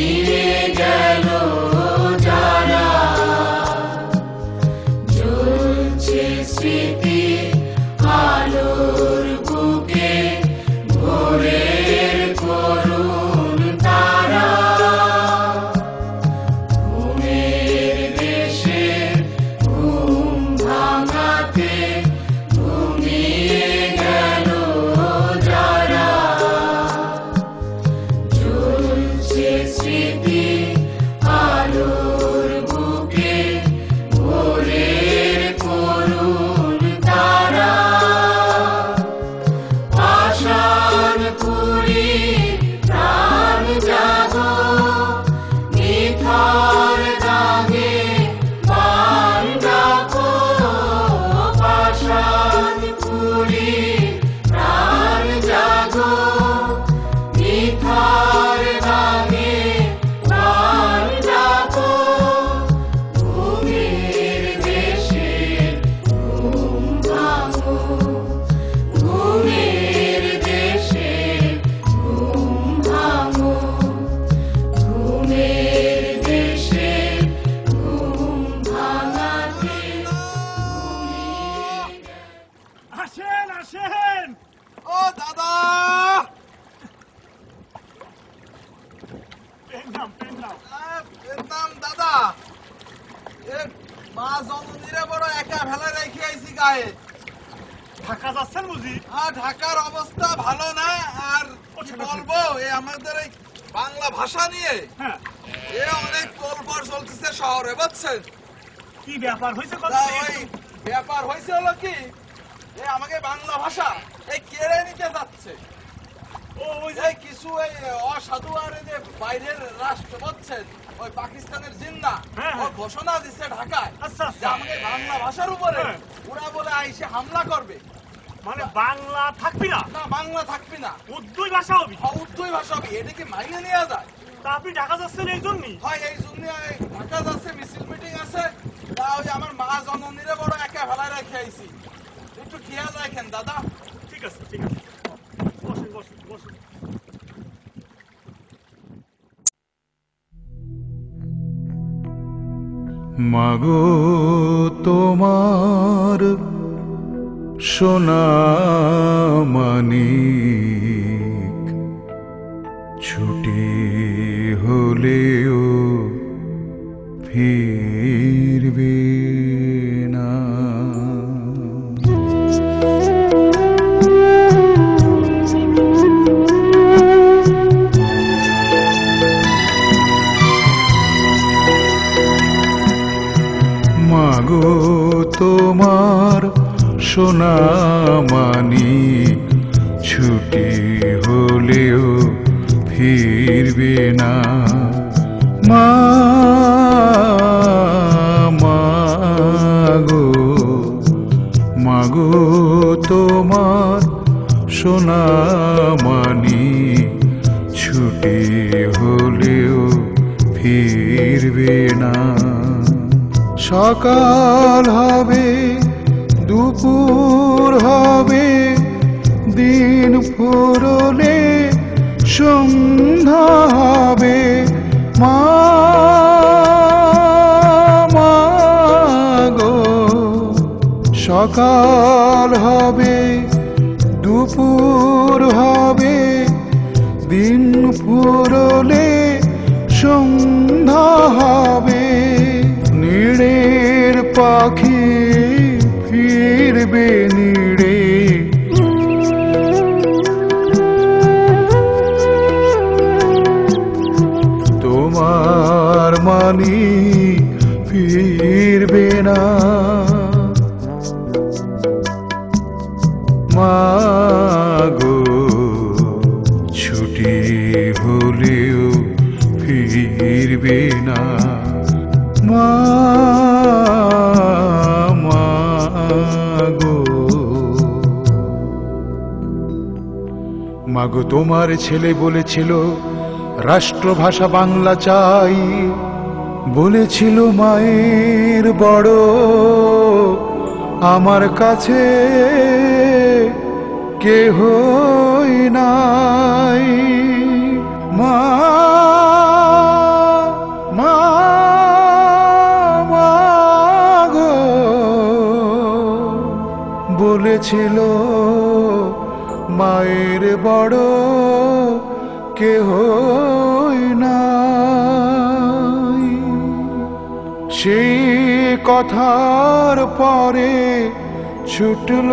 মা জননীরে বড় একা ফেলা রেখে আইছি গায়ে। ঢাকা যাচ্ছেন বুঝি? ঢাকার অবস্থা ভালো না। আর কি বলবো, এই আমাদের এই বাংলা ভাষা নিয়ে এ অনেক তোলপাড় চলতেছে শহরে, বুঝছেন? কি ব্যাপার হয়েছে? ওই ব্যাপার হয়েছে হলো কি, এ আমাকে বাংলা ভাষা এই কেড়ে নিতে যাচ্ছে। ওই যে কিছু এই অসাধু আর এই যে বাইরের রাষ্ট্র, বুঝছেন, ওই পাকিস্তানের জিন্না ও ঘোষণা দিচ্ছে ঢাকায় যে আমাকে বাংলা ভাষার উপরে ওরা বলে আইসে হামলা করবে। মানে বাংলা থাকবি না? না, বাংলা থাকবি না, উর্দুই ভাষা হবে। উর্দুই ভাষা হবে। এটা কি মাইনে নেওয়া যায়? তা আপনি ঢাকা যাচ্ছেন এই জন্যই? হয় এই জন্য ঢাকা যাচ্ছে, মিছিল মিটিং আছে। তা ওই আমার মা জননীরে বড় একা ফেলায় রেখে আইছি, একটু খেয়াল রাখেন দাদা। ঠিক আছে, ঠিক আছে, বসেন বসেন বসেন। মাগো তোমার সোনা মানিক ছুটি হলেও ফিরবে না। মাগো তোমার সোনা মানিক ছুটি হলেও ফিরবে না। মাগো মাগো তোমার সোনা মানিক ছুটি হলেও ফিরবে না। সকাল হবে, দুপুর হবে, দিন ফুরলে সন্ধ্যা হবে। মাগো সকাল হবে, দুপুর হবে, দিন ফুরলে সন্ধ্যা হবে। নীড়ের পাখি ফিরবে নীড়ে, তোমার মানি ফিরবে না। মাগো ছুটি হলেও ফিরবে না। মাগো মাগো তোমার ছেলে বলেছিল রাষ্ট্রভাষা বাংলা চাই, বলেছিল মায়ের বড় আমার কাছে কেহই নাই। মাগো বলেছিল মায়ের বড় কেহই নাই। সেই কথার পরে ছুটল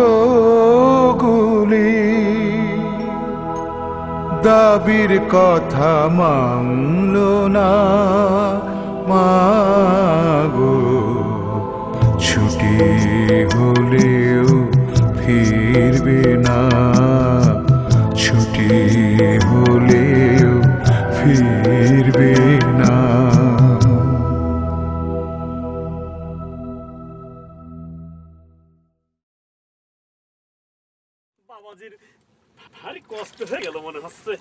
গুলি, দাবির কথা মানল না। মাগো ছুটি হলেও ফিরবে না, ছুটি হলেও ফিরবে না। বাবাজির ভারী কষ্ট হয়ে গেল মনে হচ্ছে।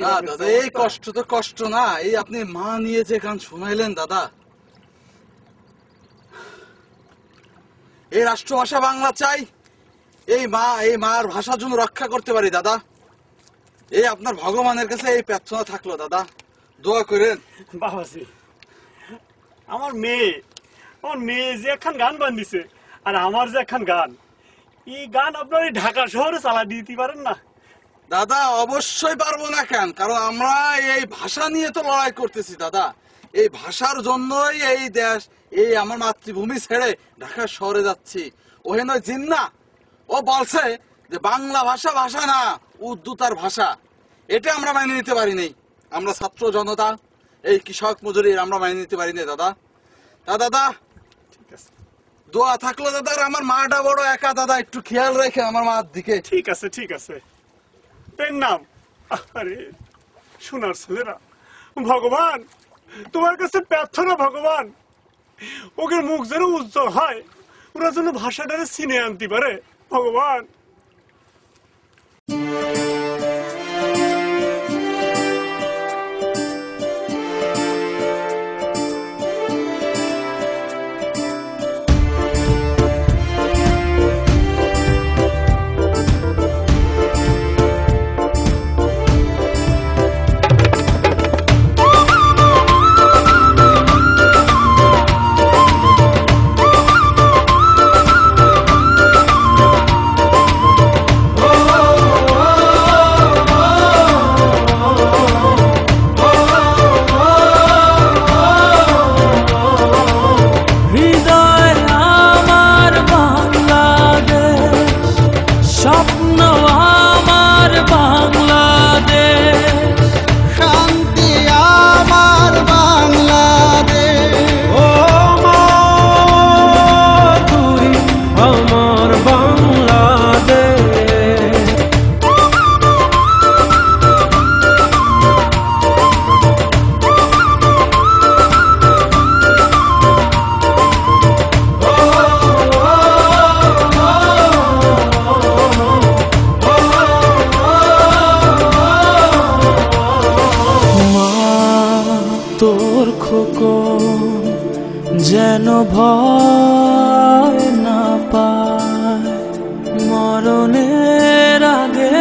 না দাদা, এই কষ্ট তো কষ্ট না, এই আপনি মা নিয়ে যে গান শোনাইলেন দাদা, এই রাষ্ট্রভাষা বাংলা চাই, এই মার ভাষার জন্য রক্ষা করতে পারি দাদা। এই আপনার ভগবানের কাছে এই প্রার্থনা থাকলো দাদা, দোয়া করেন। বাবাজি, আমার মেয়ে যে একখান গান বান্ধিছে আর আমার যে একখান গান, এই গান আপনার এই ঢাকা শহরে চালা দিতে পারেন না? দাদা অবশ্যই পারবো না কেন, কারণ আমরা এই ভাষা নিয়ে তো লড়াই করতেছি দাদা। এই ভাষার জন্যই এই দেশ, এই আমার মাতৃভূমি ছেড়ে ঢাকা শহরে যাচ্ছি। ওহেন জিন্না ও বলছে যে বাংলা ভাষা ভাষা না, উর্দু তার ভাষা। এটা আমরা মেনে নিতে পারি নাই। আমরা ছাত্র জনতা, এই কৃষক মজুরি আমরা মেনে নিতে পারি না দাদা। দাদা দোয়া থাকলো দাদা, আমার মাটা বড় একা দাদা, একটু খেয়াল রেখে আমার মার দিকে। ঠিক আছে ঠিক আছে। এর নাম আরে সোনার ছেলেরা, ভগবান তোমার কাছে প্রার্থনা ভগবান, ওদের মুখ যেন উজ্জ্বল হয়, ওরা যেন ভাষাটারে চিনে আনতে পারে ভগবান। যেন ভয় না পায় মরণের আগে।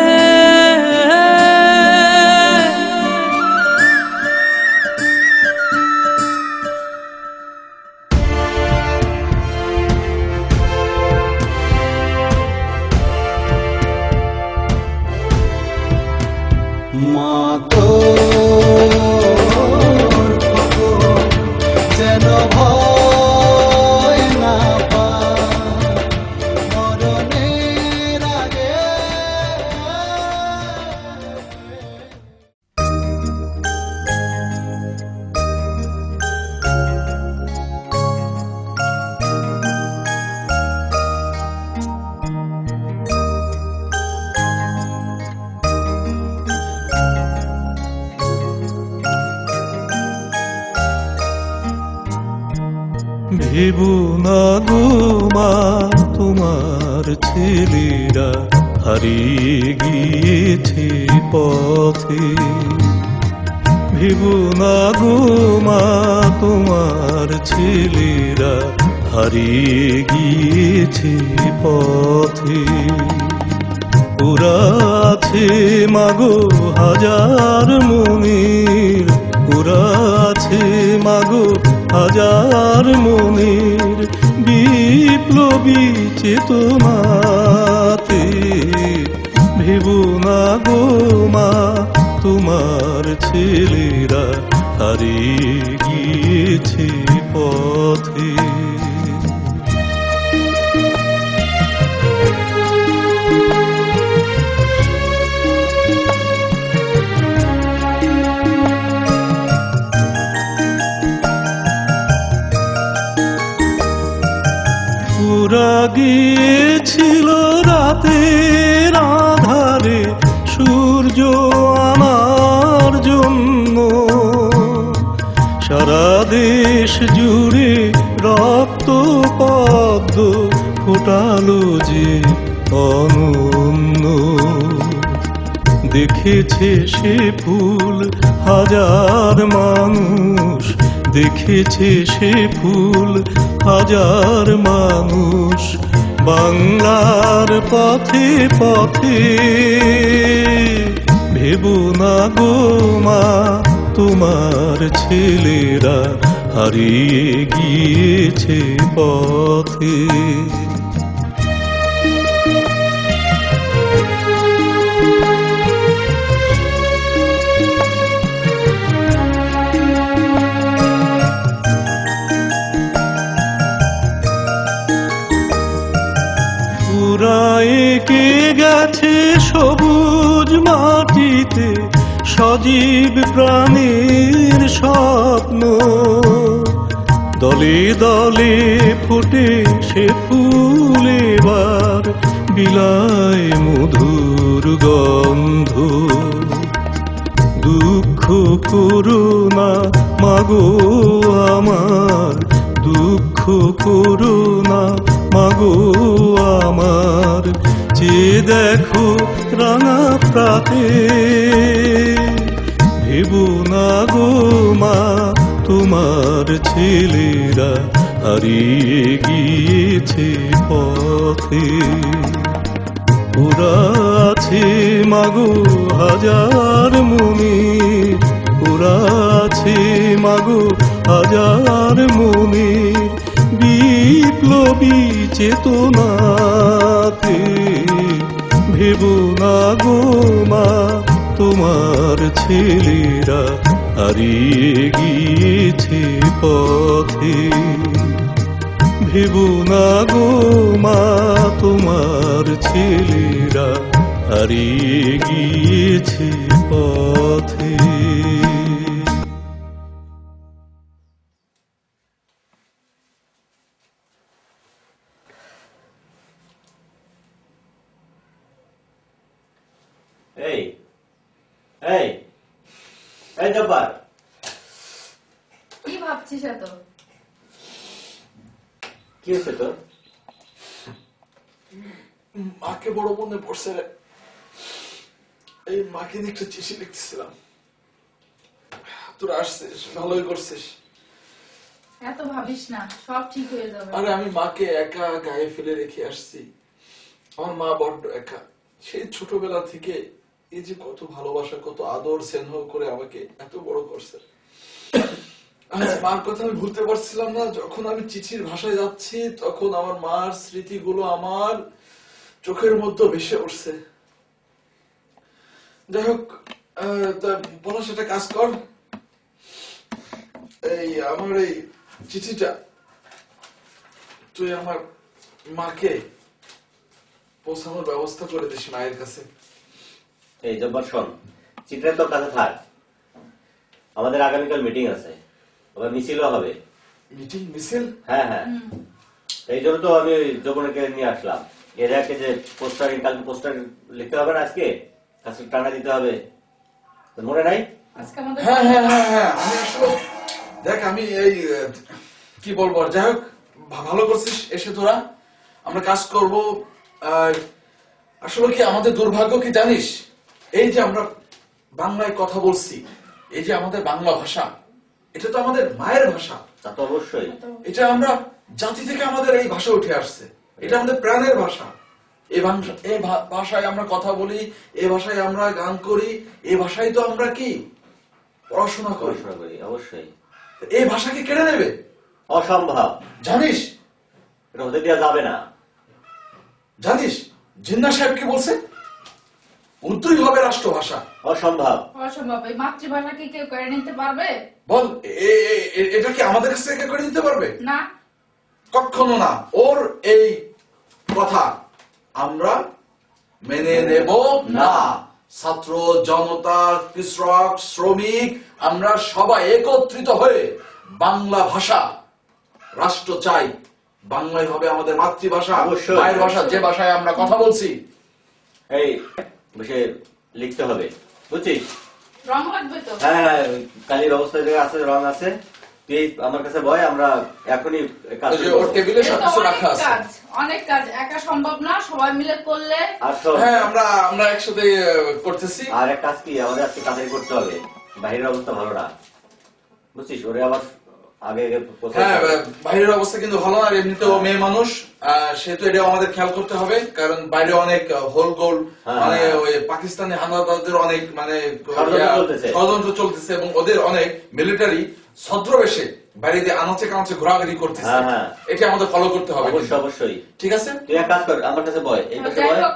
মা তো যেন ভয় না পায় মরণের আগে। ভেবো না গো মা তোমার ছেলেরা হারিয়ে গিয়েছে পথে। ভেবো না গো মা তোমার ছেলেরা হারিয়ে গিয়েছে পথে। ওরা আছে মাগো হাজার মনের, ওরা আছে মাগো হাজার মনের বিপ্লবী চেতনাতে। ভেবো না গো মা তোমার ছেলেরা হারিয়ে গিয়েছে পথে। ওরা গিয়েছিল রাতের আধারে সূর্য আনার জন্য। সারা দেশ জুড়ে রক্ত পদ্ম ফোটালো যে অনন্য। দেখেছে সে ফুল হাজার মানুষ, দেখেছে সে ফুল হাজার মানুষ বাংলার পথে পথে। ভেবো না গো মা তোমার ছেলেরা হারিয়ে গিয়েছে পথে। মাটিতে সজীব প্রাণীর স্বপ্ন, দলে দলে ফুটে সে ফুল এবার বিলায় মধুর গন্ধ। দুঃখ করুণা মাগো আমার, দুঃখ করুণা মাগো আমার, চেয়ে দেখো রাঙা প্রাতে। ভেবো না গো মা তোমার ছেলেরা হারিয়ে গিয়েছে পথে। ওরা আছে মাগো হাজার মনে, ওরা আছে মাগো হাজার মনে, বিপ্লবী চেতনাতে। ভেবো না গো মা তোমার ছেলেরা হারিয়ে গিয়েছে পথে। ভেবো না গো মা তোমার ছেলেরা হারিয়ে গিয়েছে পথে। এই এই এই জব্বার, কি ভাবছিস এত? কি হয়েছে তোর? মাকে বড় মনে পড়ছে রে। এই মাকে নিয়ে একটা চিঠি লিখতেছিলাম। তোরা আসছিস, ভালোই করছিস। এত ভাবিস না, সব ঠিক হয়ে যাবে। আরে আমি মাকে একা গায়ে ফেলে রেখে আসছি। আমার মা বড্ড একা। সেই ছোটবেলা থেকে এই যে কত ভালোবাসা, কত আদর স্নেহ করে আমাকে এত বড় করছে। আজ মার কথা আমি ভুলতে পারছিলাম না। যখন আমি চিঠির ভাষায় যাচ্ছি তখন আমার মার স্মৃতিগুলো আমার চোখের মধ্যে ভেসে উঠছে। যাই হোক, বলো সেটা কাজ কর। এই আমার এই চিঠিটা তুই আমার মাকে পৌঁছানোর ব্যবস্থা করে দিস মায়ের কাছে। এই জব্বার শোন, চিঠিটা তোর কাছে থাক। আমাদের আগামীকাল মিটিং আছে, আবার মিছিলও হবে। মিটিং মিছিল? হ্যাঁ হ্যাঁ, এই জন্য তো আমি যমুনাকে নিয়ে আসলাম। এর আগে যে পোস্টার, কালকে পোস্টার লিখতে হবে না, আজকে কাছে টানা দিতে হবে, মনে নাই? হ্যাঁ হ্যাঁ হ্যাঁ হ্যাঁ, আমি আসলে দেখ আমি এই কি বলবো, যাই হোক ভালো করছিস এসে তোরা, আমরা কাজ করব। আর আসলে কি আমাদের দুর্ভাগ্য কি জানিস, এই যে আমরা বাংলায় কথা বলছি, এই যে আমাদের বাংলা ভাষা, এটা তো আমাদের মায়ের ভাষা। তা তো অবশ্যই, এটা আমরা জাতি থেকে আমাদের এই ভাষা উঠে আসছে, এটা আমাদের প্রাণের ভাষা। এই ভাষায় আমরা কথা বলি, এই ভাষায় আমরা গান করি, এই ভাষায় তো আমরা কি পড়াশোনা করি। অবশ্যই এই ভাষাকে কেড়ে নেবে অসম্ভব, জানিস? এটা হতে দেওয়া যাবে না। জানিস জিন্না সাহেব কি বলছে? উর্দুই হবে রাষ্ট্রভাষা। অসম্ভব, অসম্ভব। এই মাতৃভাষা কি কেউ কেড়ে নিতে পারবে? বল, এটা কি আমাদের কাছ থেকে কেড়ে নিতে পারবে? না, কখনো না। ওর এই কথা আমরা মেনে নেব না। ছাত্র জনতা, কৃষক, শ্রমিক, আমরা সবাই একত্রিত হয়ে বাংলা ভাষা রাষ্ট্র চাই। বাংলায় হবে আমাদের মাতৃভাষা, মায়ের ভাষা, যে ভাষায় আমরা কথা বলছি। এই বসে লিখতে হবে, বুঝছিস? রং লাগবে তো? হ্যাঁ হ্যাঁ, কালির ব্যবস্থা আছে, রং আছে। তুই আমার কাছে বয়, আমরা এখনই কাজ অনেক কাজ, একা সম্ভব না, সবাই মিলে করলে। হ্যাঁ, আমরা একসাথে করতেছি। আর এক কাজ কি, আমাদের আজকে তাড়াতাড়ি করতে হবে, বাহিরের অবস্থা ভালো না, বুঝছিস? ওরে আবার আগে হ্যাঁ, বাইরের অবস্থা কিন্তু ভালো না। এমনিতেও মেয়ে মানুষ, সেহেতু এটা আমাদের খেয়াল করতে হবে, কারণ বাইরে অনেক হোল গোল, মানে ওই পাকিস্তানি হানাদারদের অনেক মানে ষড়যন্ত্র চলতেছে, এবং ওদের অনেক মিলিটারি ছদ্মবেশে বাইরে দিয়ে আনাচে কানাচে ঘোরাঘুরি করতেছে। এটা আমাদের ফলো করতে হবে। অবশ্যই, ঠিক আছে? তুই এক কাজ কর, আমার কাছে বয়।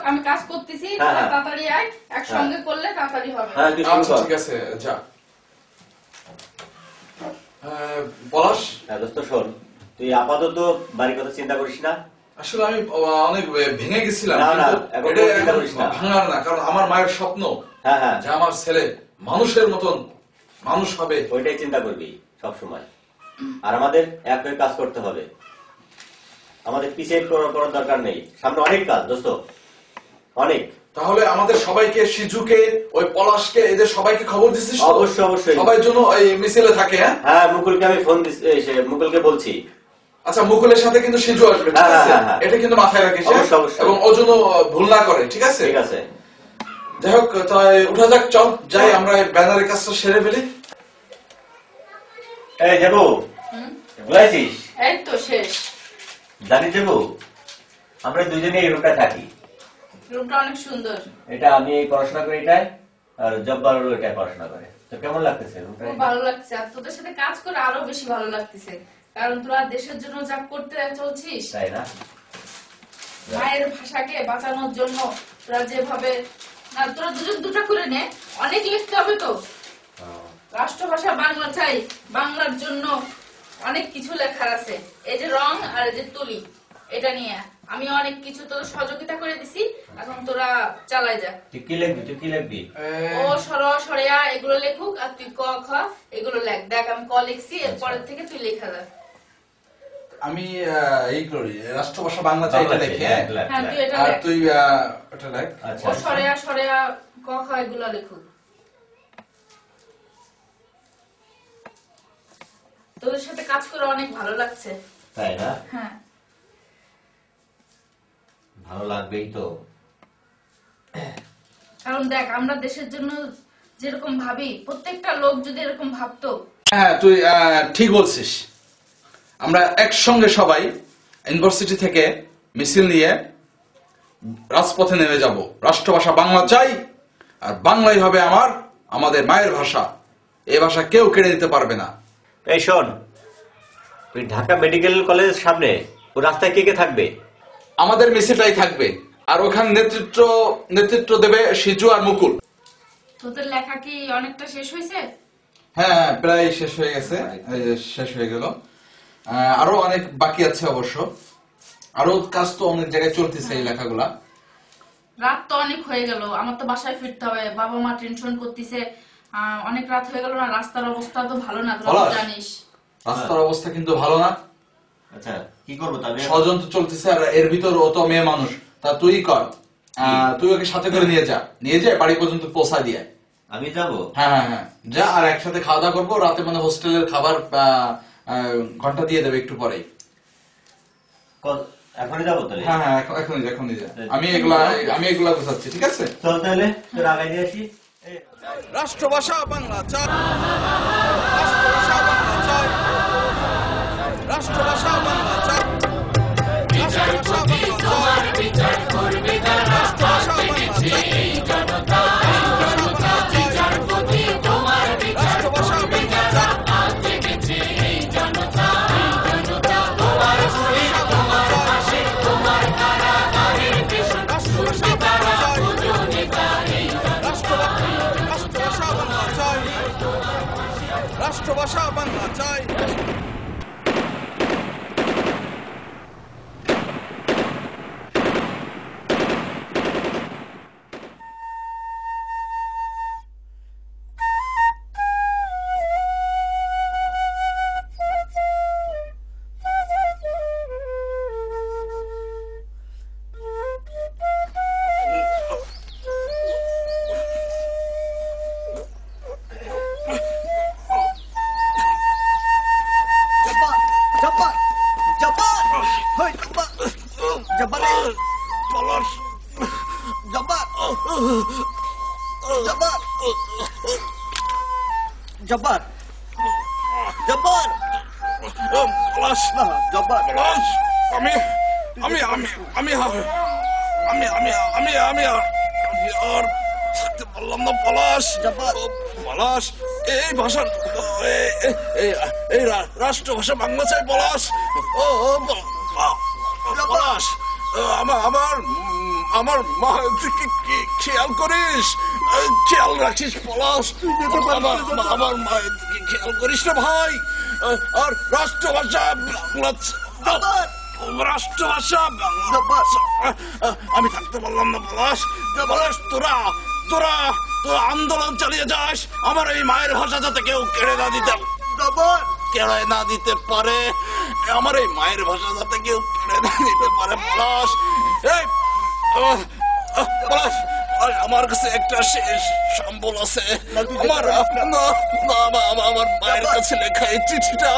আমি কাজ করতেছি, তাড়াতাড়ি আয়, একসঙ্গে করলে তাড়াতাড়ি হবে। আচ্ছা ঠিক আছে, যা। পলাশ, শোন, তুই আপাতত বাড়ির কথা চিন্তা করিস না। আসলে আমি অনেক ভেঙে গেছিলাম, ভাঙার না, কারণ আমার মায়ের স্বপ্ন যে আমার ছেলে মানুষের মতন মানুষ হবে। ওইটাই চিন্তা করবি সব সময়। আর আমাদের এক হয়ে কাজ করতে হবে, আমাদের পিছিয়ে করার দরকার নেই, সামনে অনেক কাজ দোস্ত, অনেক। তাহলে আমাদের সবাইকে, সিজুকে, ওই পলাশকে, এদের সবাইকে খবর দিচ্ছিস? অবশ্যই অবশ্যই, সবাই জন্য এই মিছিলে থাকে। হ্যাঁ মুকুলকে আমি ফোন দিচ্ছি, মুকুলকে বলছি। আচ্ছা, মুকুলের সাথে কিন্তু সিজু আসবে, ঠিক আছে? এটা কিন্তু মাথায় রাখিস, এবং ও যেন ভুল না করে, ঠিক আছে? ঠিক আছে। যাই হোক, তাই উঠা যাক, চল যাই, আমরা ব্যানারের কাজটা সেরে ফেলি। এই যাবো বুঝাইছিস? এই তো শেষ। জানি যাবো, আমরা দুজনে এই রুমটা থাকি। রুমটা অনেক সুন্দর। এটা আমি এই পড়াশোনা করি এটাই, আর জব্বার হলো এটাই পড়াশোনা করে। তো কেমন লাগতেছে রুমটা? খুব ভালো লাগছে, আর তোদের সাথে কাজ করে আরো বেশি ভালো লাগতেছে, কারণ তোরা দেশের জন্য যা করতে চলছিস, তাই না? মায়ের ভাষাকে বাঁচানোর জন্য তোরা যেভাবে, না তোরা দুজন দুটা করে নে, অনেক লিখতে হবে তো। রাষ্ট্রভাষা বাংলা চাই, বাংলার জন্য অনেক কিছু লেখার আছে। এই যে রং আর এই যে তুলি, এটা নিয়ে আমি অনেক কিছু তোর সহযোগিতা করে দিছি, এখন তোরা চালাই যা। তুই কি লিখবি? তুই কি লিখবি? ও সর সরিয়া এগুলো লেখুক, আর তুই ক খ এগুলো লেখ। দেখ আমি ক লিখছি, এরপরের থেকে তুই লেখা যা। আমি এই করি, রাষ্ট্রভাষা বাংলা চাই এটা লিখি। হ্যাঁ তুই এটা আর লেখ। তুই এটা লেখ। ও সরিয়া সরিয়া ক খ এগুলো লেখুক। তোদের সাথে কাজ করে অনেক ভালো লাগছে। তাই না? হ্যাঁ ভালো লাগবেই তো, কারণ দেখ আমরা দেশের জন্য যেরকম ভাবি, প্রত্যেকটা লোক যদি এরকম ভাবতো। হ্যাঁ তুই ঠিক বলছিস। আমরা একসঙ্গে সবাই ইউনিভার্সিটি থেকে মিছিল নিয়ে রাজপথে নেমে যাব। রাষ্ট্রভাষা বাংলা চাই, আর বাংলাই হবে আমাদের মায়ের ভাষা। এই ভাষা কেউ কেড়ে নিতে পারবে না। এই শোন, তুই ঢাকা মেডিকেল কলেজের সামনে ও রাস্তায় কে কে থাকবে? আমাদের মিছিলটাই থাকবে, আর ওখানে নেতৃত্ব দেবে সিজু আর মুকুল। তোদের লেখা কি অনেকটা শেষ হয়েছে? হ্যাঁ প্রায় শেষ হয়ে গেছে, শেষ হয়ে গেল। আরো অনেক বাকি আছে অবশ্য, আরো কাজ তো অনেক জায়গায় চলতেছে এই লেখাগুলা। রাত তো অনেক হয়ে গেল, আমার তো বাসায় ফিরতে হবে, বাবা মা টেনশন করতেছে। অনেক রাত হয়ে গেল না, রাস্তার অবস্থা তো ভালো না, তুই জানিস। রাস্তার অবস্থা কিন্তু ভালো না। আচ্ছা কি করবো তবে? ষড়যন্ত্র চলতেছে, আর এর ভিতর ও তো মেয়ে মানুষ। তা তুই কর, তুই ওকে সাথে করে নিয়ে যা বাড়ি পর্যন্ত পৌঁছা দিয়ে। আমি যাবো? হ্যাঁ হ্যাঁ যা, আর একসাথে খাওয়া দাওয়া করবো রাতে, মানে হোস্টেলের খাবার ঘন্টা দিয়ে দেবে একটু পরেই। এখনই যাবো তাহলে? হ্যাঁ হ্যাঁ এখনই যা। আমি এগুলা বুঝাচ্ছি, ঠিক আছে? চল তাহলে তোর আগে দিয়ে আসি। রাষ্ট্রভাষা বাংলা চাই, রাষ্ট্রভাষা বাংলা চাই, রাষ্ট্রভাষা বাংলা চাই, রাষ্ট্রভাষা বাংলা চাই, বিচার করবে যারা, রাষ্ট্রভাষা বাংলা চাই, জনতা জনতা বিচার প্রতি তোমার বিচার করবে যারা, আজ জেগেছে এই জনতা তোমার সুরে তোমার পাশে, তোমার কারাগারের পেশন শুনবে তারা, বুঝো নেতা এই রাষ্ট্রভাষা বাংলা চাই, রাষ্ট্রভাষা বাংলা চাই। রাষ্ট্রভাষা বাংলা চাই পলাশ। পলাশ আমার মা খেয়াল করিস, খেয়াল রাখিস পলাশ, আমার মায়ের খেয়াল করিস না ভাই। আর রাষ্ট্রভাষা রাষ্ট্রভাষা আমি থাকতে পারলাম না পলাশ। পলাশ তোরা তো আন্দোলন চালিয়ে যাস আমার এই মায়ের ভাষা যাতে কেউ কেড়ে না দিতে কেড়ে না দিতে পারে, আমার এই মায়ের ভাষা যাতে কেউ কেড়ে না দিতে পারে। পলাশ, এই পলাশ, আমার কাছে একটা শেষ সম্বল আছে। আমার মায়ের কাছে লেখা এই চিঠিটা,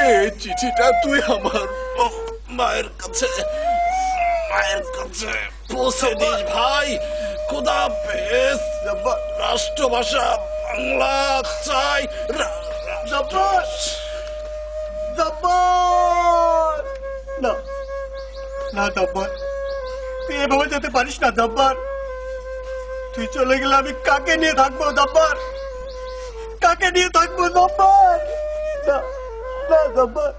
এই চিঠিটা তুই আমার মায়ের কাছে পৌঁছে দিস ভাই। খোদা হাফেজ। রাষ্ট্রভাষা বাংলা চাই। না জব্বার, তুই এভাবে যেতে পারিস না জব্বার। তুই চলে গেলে আমি কাকে নিয়ে থাকবো জব্বার? কাকে নিয়ে থাকবো জব্বার? না জব্বার।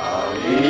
আমি